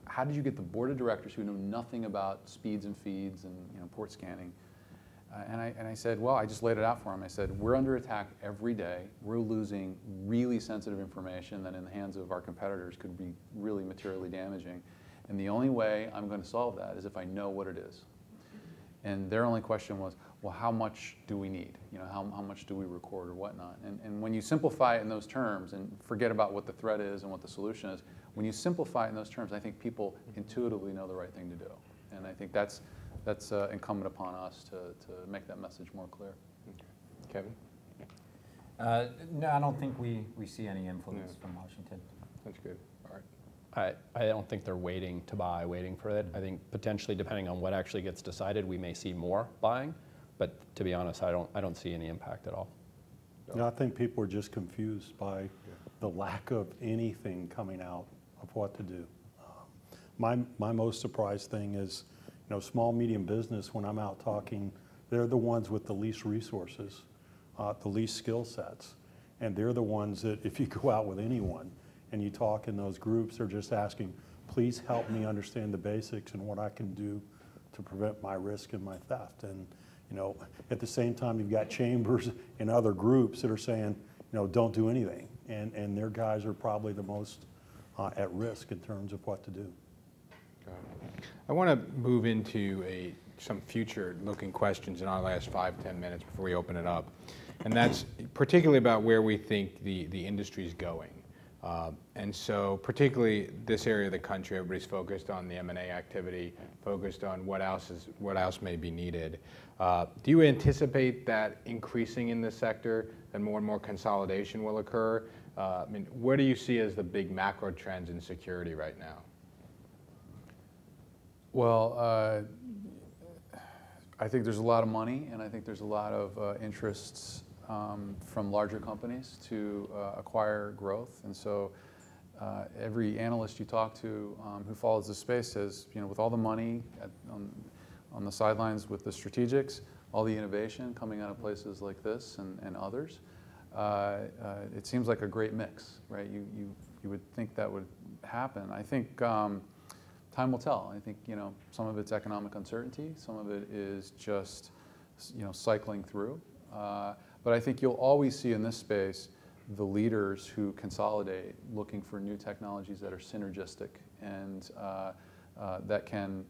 how did you get the board of directors who know nothing about speeds and feeds and port scanning? And I said, well, I just laid it out for him. I said, we're under attack every day. We're losing really sensitive information that in the hands of our competitors could be really materially damaging. And the only way I'm going to solve that is if I know what it is. And their only question was, well, how much do we need? How much do we record or whatnot? And when you simplify it in those terms and forget about what the threat is and what the solution is, when you simplify it in those terms, I think people intuitively know the right thing to do. And I think that's incumbent upon us to make that message more clear. Okay. Kevin? No, I don't think we see any influence from Washington. That's good. All right. I don't think they're waiting for it. I think potentially, depending on what actually gets decided, we may see more buying. But to be honest, I don't see any impact at all. No, I think people are just confused by the lack of anything coming out of what to do. My most surprised thing is, small, medium business, when I'm out talking, they're the ones with the least resources, the least skill sets. And they're the ones that, if you go out with anyone and you talk in those groups, they're just asking, please help me understand the basics and what I can do to prevent my risk and my theft. And at the same time, you've got chambers and other groups that are saying, don't do anything. And their guys are probably the most at risk in terms of what to do. I want to move into some future-looking questions in our last 5-10 minutes before we open it up, and that's particularly about where we think the industry is going. And so particularly this area of the country, everybody's focused on the M&A activity, focused on what else may be needed. Do you anticipate that increasing in this sector, that more and more consolidation will occur? What do you see as the big macro trends in security right now? Well, I think there's a lot of money, and I think there's a lot of interests from larger companies to acquire growth. And so every analyst you talk to who follows the space says, with all the money on the sidelines with the strategics, all the innovation coming out of places like this and others, it seems like a great mix, right? You would think that would happen. I think time will tell. I think some of it's economic uncertainty, some of it is just cycling through. But I think you'll always see in this space the leaders who consolidate, looking for new technologies that are synergistic and that can,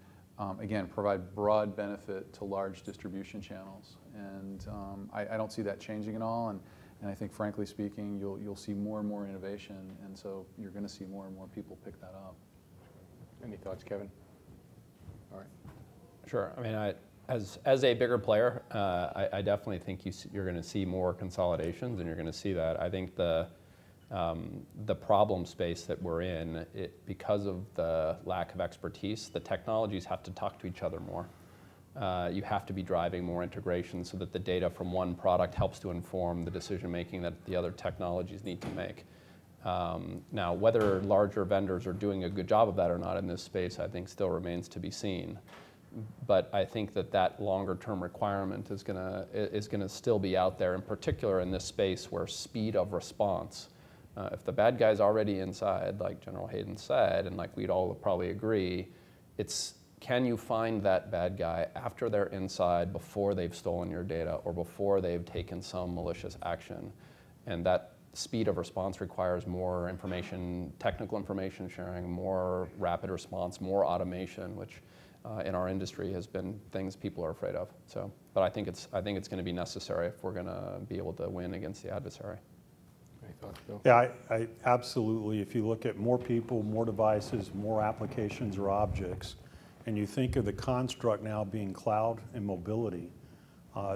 again, provide broad benefit to large distribution channels. And I don't see that changing at all. And I think, frankly speaking, you'll see more and more innovation, and so you're going to see more and more people pick that up. Any thoughts, Kevin? All right. Sure. As a bigger player, I definitely think you're going to see more consolidations, and you're going to see that. I think the problem space that we're in, because of the lack of expertise, the technologies have to talk to each other more. You have to be driving more integration so that the data from one product helps to inform the decision making that the other technologies need to make. Now, whether larger vendors are doing a good job of that or not in this space, I think still remains to be seen. But I think that longer-term requirement is gonna still be out there, in particular in this space where speed of response. If the bad guy's already inside, like General Hayden said, and like we'd all probably agree, it's can you find that bad guy after they're inside, before they've stolen your data or before they've taken some malicious action, and that speed of response requires more information, technical information sharing, more rapid response, more automation, which in our industry has been things people are afraid of. So, but I think it's going to be necessary if we're going to be able to win against the adversary. Any thoughts, Bill? Yeah, I absolutely. If you look at more people, more devices, more applications or objects, and you think of the construct now being cloud and mobility,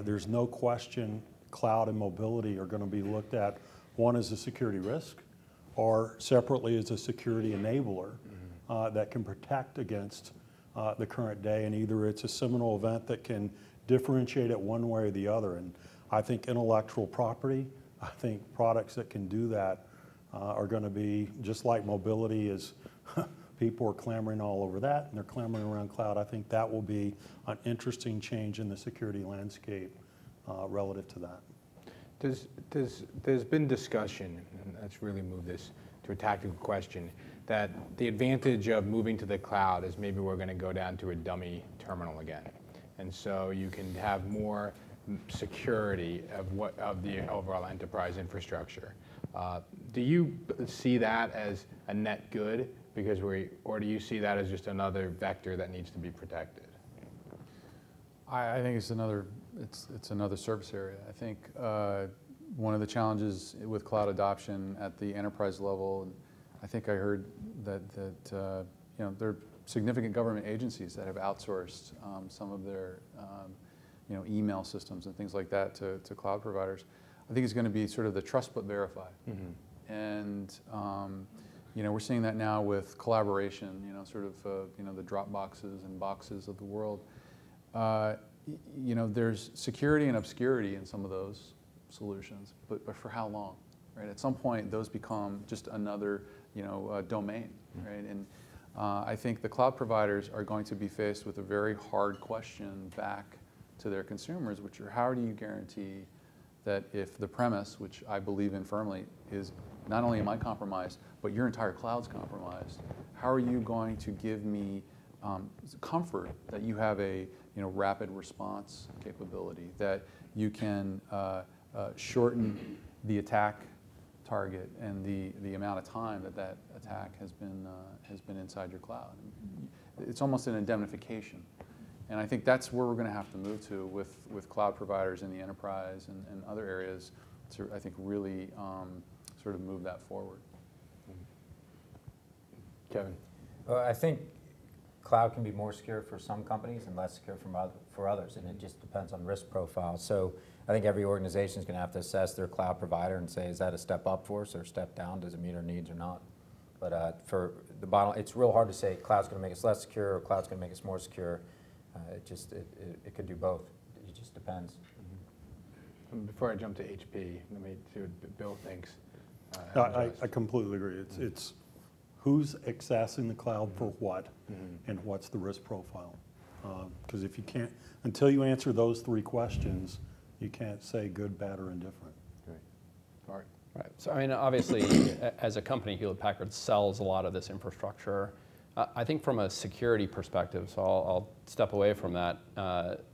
there's no question cloud and mobility are going to be looked at, one as a security risk, or separately as a security enabler that can protect against the current day, and either it's a seminal event that can differentiate it one way or the other. And I think intellectual property, I think products that can do that are going to be, just like mobility is, people are clamoring all over that, and they're clamoring around cloud. I think that will be an interesting change in the security landscape relative to that. There's been discussion, and let's really move this to a tactical question, that the advantage of moving to the cloud is maybe we're going to go down to a dummy terminal again. And so you can have more security of the overall enterprise infrastructure. Do you see that as a net good, or do you see that as just another vector that needs to be protected? I think it's another service area. I think one of the challenges with cloud adoption at the enterprise level, and I think I heard that there are significant government agencies that have outsourced some of their email systems and things like that to cloud providers. I think it's going to be sort of the trust but verify. Mm-hmm. And we're seeing that now with collaboration, the Dropboxes and Boxes of the world. There's security and obscurity in some of those solutions, but for how long, right? At some point, those become just another, domain, right? And I think the cloud providers are going to be faced with a very hard question back to their consumers, which are, how do you guarantee that if the premise, which I believe in firmly, is not only am I compromised, but your entire cloud's compromised, how are you going to give me comfort that you have a rapid response capability, that you can shorten the attack target and the amount of time that attack has been inside your cloud? It's almost an indemnification. And I think that's where we're going to have to move to with cloud providers in the enterprise and other areas to, I think, really sort of move that forward. Kevin? I think cloud can be more secure for some companies and less secure for others, and it just depends on risk profile. So I think every organization is going to have to assess their cloud provider and say, is that a step up for us or a step down? Does it meet our needs or not? But for the bottom, it's real hard to say cloud's going to make us less secure or cloud's going to make us more secure. It could do both. It just depends. Mm-hmm. Before I jump to HP, let me see what Bill thinks. I completely agree. It's who's accessing the cloud for what, and what's the risk profile. Because if you can't, until you answer those three questions, you can't say good, bad, or indifferent. Right. Mark? Right. So I mean, obviously, as a company, Hewlett-Packard sells a lot of this infrastructure. I think from a security perspective, so I'll step away from that.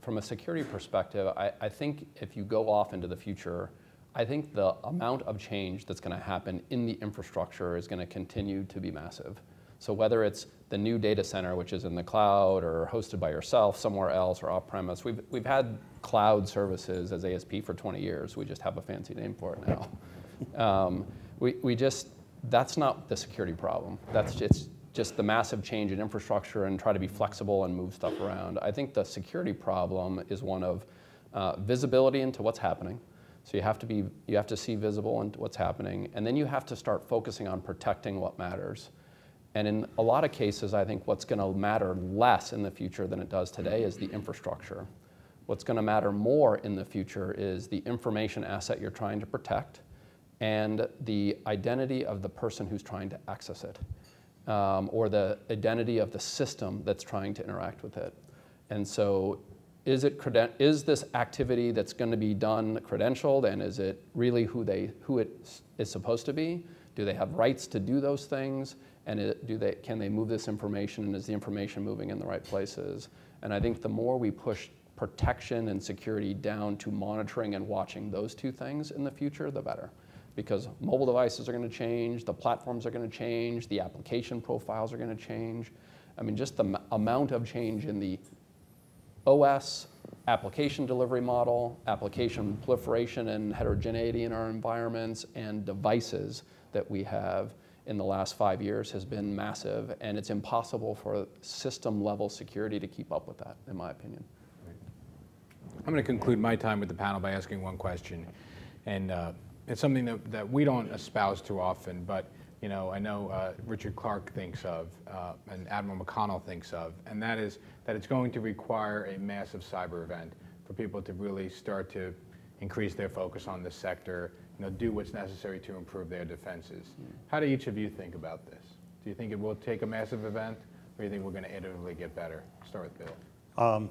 From a security perspective, I think if you go off into the future, I think the amount of change that's going to happen in the infrastructure is going to continue to be massive. So whether it's the new data center, which is in the cloud or hosted by yourself somewhere else or off-premise, we've had cloud services as ASP for 20 years. We just have a fancy name for it now. That's not the security problem. It's just the massive change in infrastructure and try to be flexible and move stuff around. I think the security problem is one of visibility into what's happening. So you have to see visible into what's happening, and then you have to start focusing on protecting what matters. And in a lot of cases, I think what's going to matter less in the future than it does today is the infrastructure. What's going to matter more in the future is the information asset you're trying to protect and the identity of the person who's trying to access it, or the identity of the system that's trying to interact with it. And so is this activity that's going to be done credentialed, and is it really who it is supposed to be? Do they have rights to do those things? And can they move this information, and is the information moving in the right places? And I think the more we push protection and security down to monitoring and watching those two things in the future, the better. Because mobile devices are going to change, the platforms are going to change, the application profiles are going to change. I mean, just the amount of change in the OS, application delivery model, application proliferation and heterogeneity in our environments, and devices that we have in the last 5 years has been massive, and it's impossible for system-level security to keep up with that, in my opinion. I'm going to conclude my time with the panel by asking one question, and it's something that we don't espouse too often, but I know Richard Clark thinks of, and Admiral McConnell thinks of, and that is that it's going to require a massive cyber event for people to really start to increase their focus on this sector, do what's necessary to improve their defenses. How do each of you think about this? Do you think it will take a massive event, or do you think we're going to iteratively get better? Start with Bill.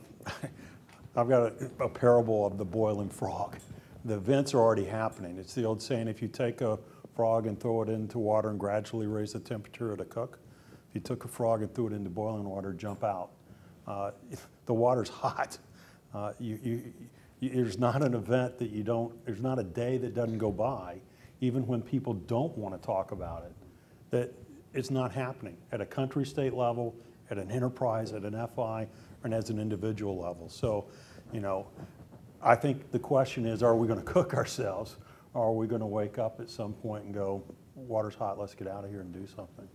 I've got a parable of the boiling frog. The events are already happening. It's the old saying, if you take a frog and throw it into water and gradually raise the temperature, it'll cook. If you took a frog and threw it into boiling water, jump out. If the water's hot. There's not an event that there's not a day that doesn't go by, even when people don't want to talk about it, that it's not happening at a country state level, at an enterprise, at an FI, and as an individual level. So, I think the question is, are we going to cook ourselves, or are we going to wake up at some point and go, water's hot, let's get out of here and do something?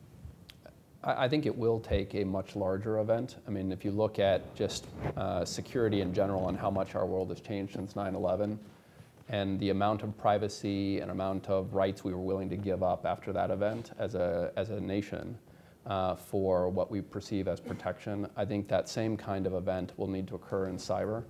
I think it will take a much larger event. I mean, if you look at just security in general and how much our world has changed since 9/11, and the amount of privacy and amount of rights we were willing to give up after that event as a nation for what we perceive as protection, I think that same kind of event will need to occur in cyber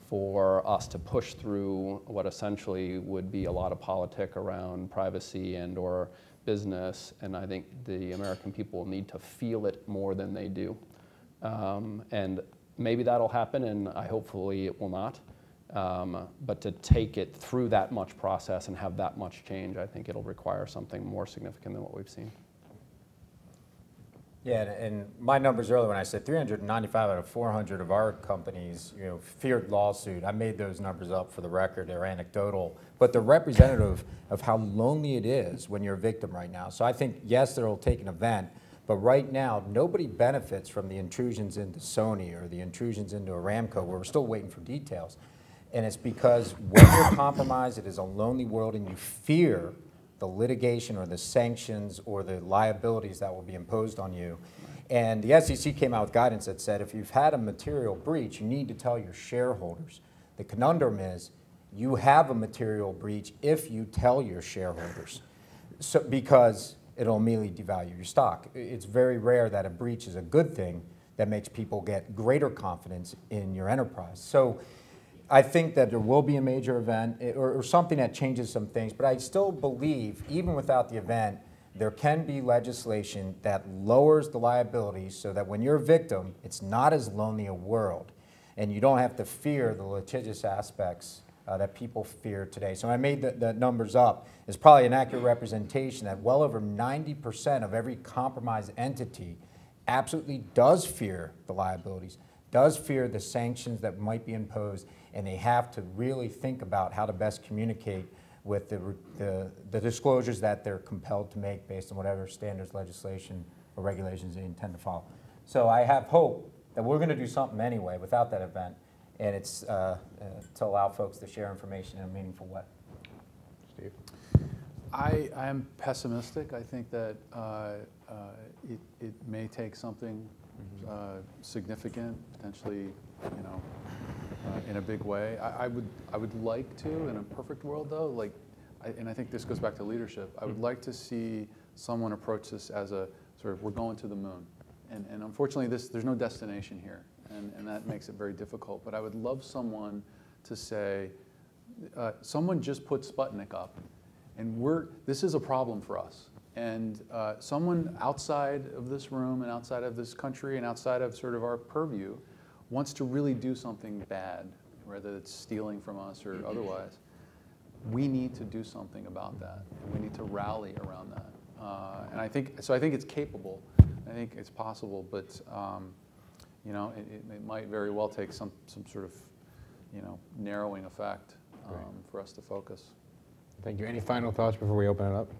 for us to push through what essentially would be a lot of politic around privacy and or business, and I think the American people will need to feel it more than they do. And maybe that'll happen, and hopefully it will not. But to take it through that much process and have that much change, I think it'll require something more significant than what we've seen. Yeah, and my numbers earlier when I said 395 out of 400 of our companies, feared lawsuit. I made those numbers up for the record. They're anecdotal, but they're representative of how lonely it is when you're a victim right now. So I think, yes, it'll take an event, but right now, nobody benefits from the intrusions into Sony or the intrusions into Aramco, where we're still waiting for details. And it's because when you're compromised, it is a lonely world, and you fear the litigation or the sanctions or the liabilities that will be imposed on you. And the SEC came out with guidance that said if you've had a material breach, you need to tell your shareholders. The conundrum is you have a material breach if you tell your shareholders, because it'll immediately devalue your stock. It's very rare that a breach is a good thing that makes people get greater confidence in your enterprise. So I think that there will be a major event or something that changes some things, but I still believe, even without the event, there can be legislation that lowers the liabilities so that when you're a victim, it's not as lonely a world, and you don't have to fear the litigious aspects that people fear today. So when I made the numbers up, it's probably an accurate representation that well over 90% of every compromised entity absolutely does fear the liabilities, does fear the sanctions that might be imposed, and they have to really think about how to best communicate with the disclosures that they're compelled to make based on whatever standards, legislation, or regulations they intend to follow. So I have hope that we're going to do something anyway without that event, and it's to allow folks to share information in a meaningful way. Steve? I am pessimistic. I think that it may take something significant, potentially, in a big way. I would like to, in a perfect world though, and I think this goes back to leadership, I would like to see someone approach this as a sort of, we're going to the moon. And unfortunately there's no destination here, and that makes it very difficult. But I would love someone to say, someone just put Sputnik up, and this is a problem for us. And someone outside of this room and outside of this country and outside of sort of our purview wants to really do something bad, whether it's stealing from us or otherwise. We need to do something about that. And we need to rally around that. And I think it's capable. I think it's possible, but it might very well take some sort of narrowing effect for us to focus. Thank you. Any final thoughts before we open it up?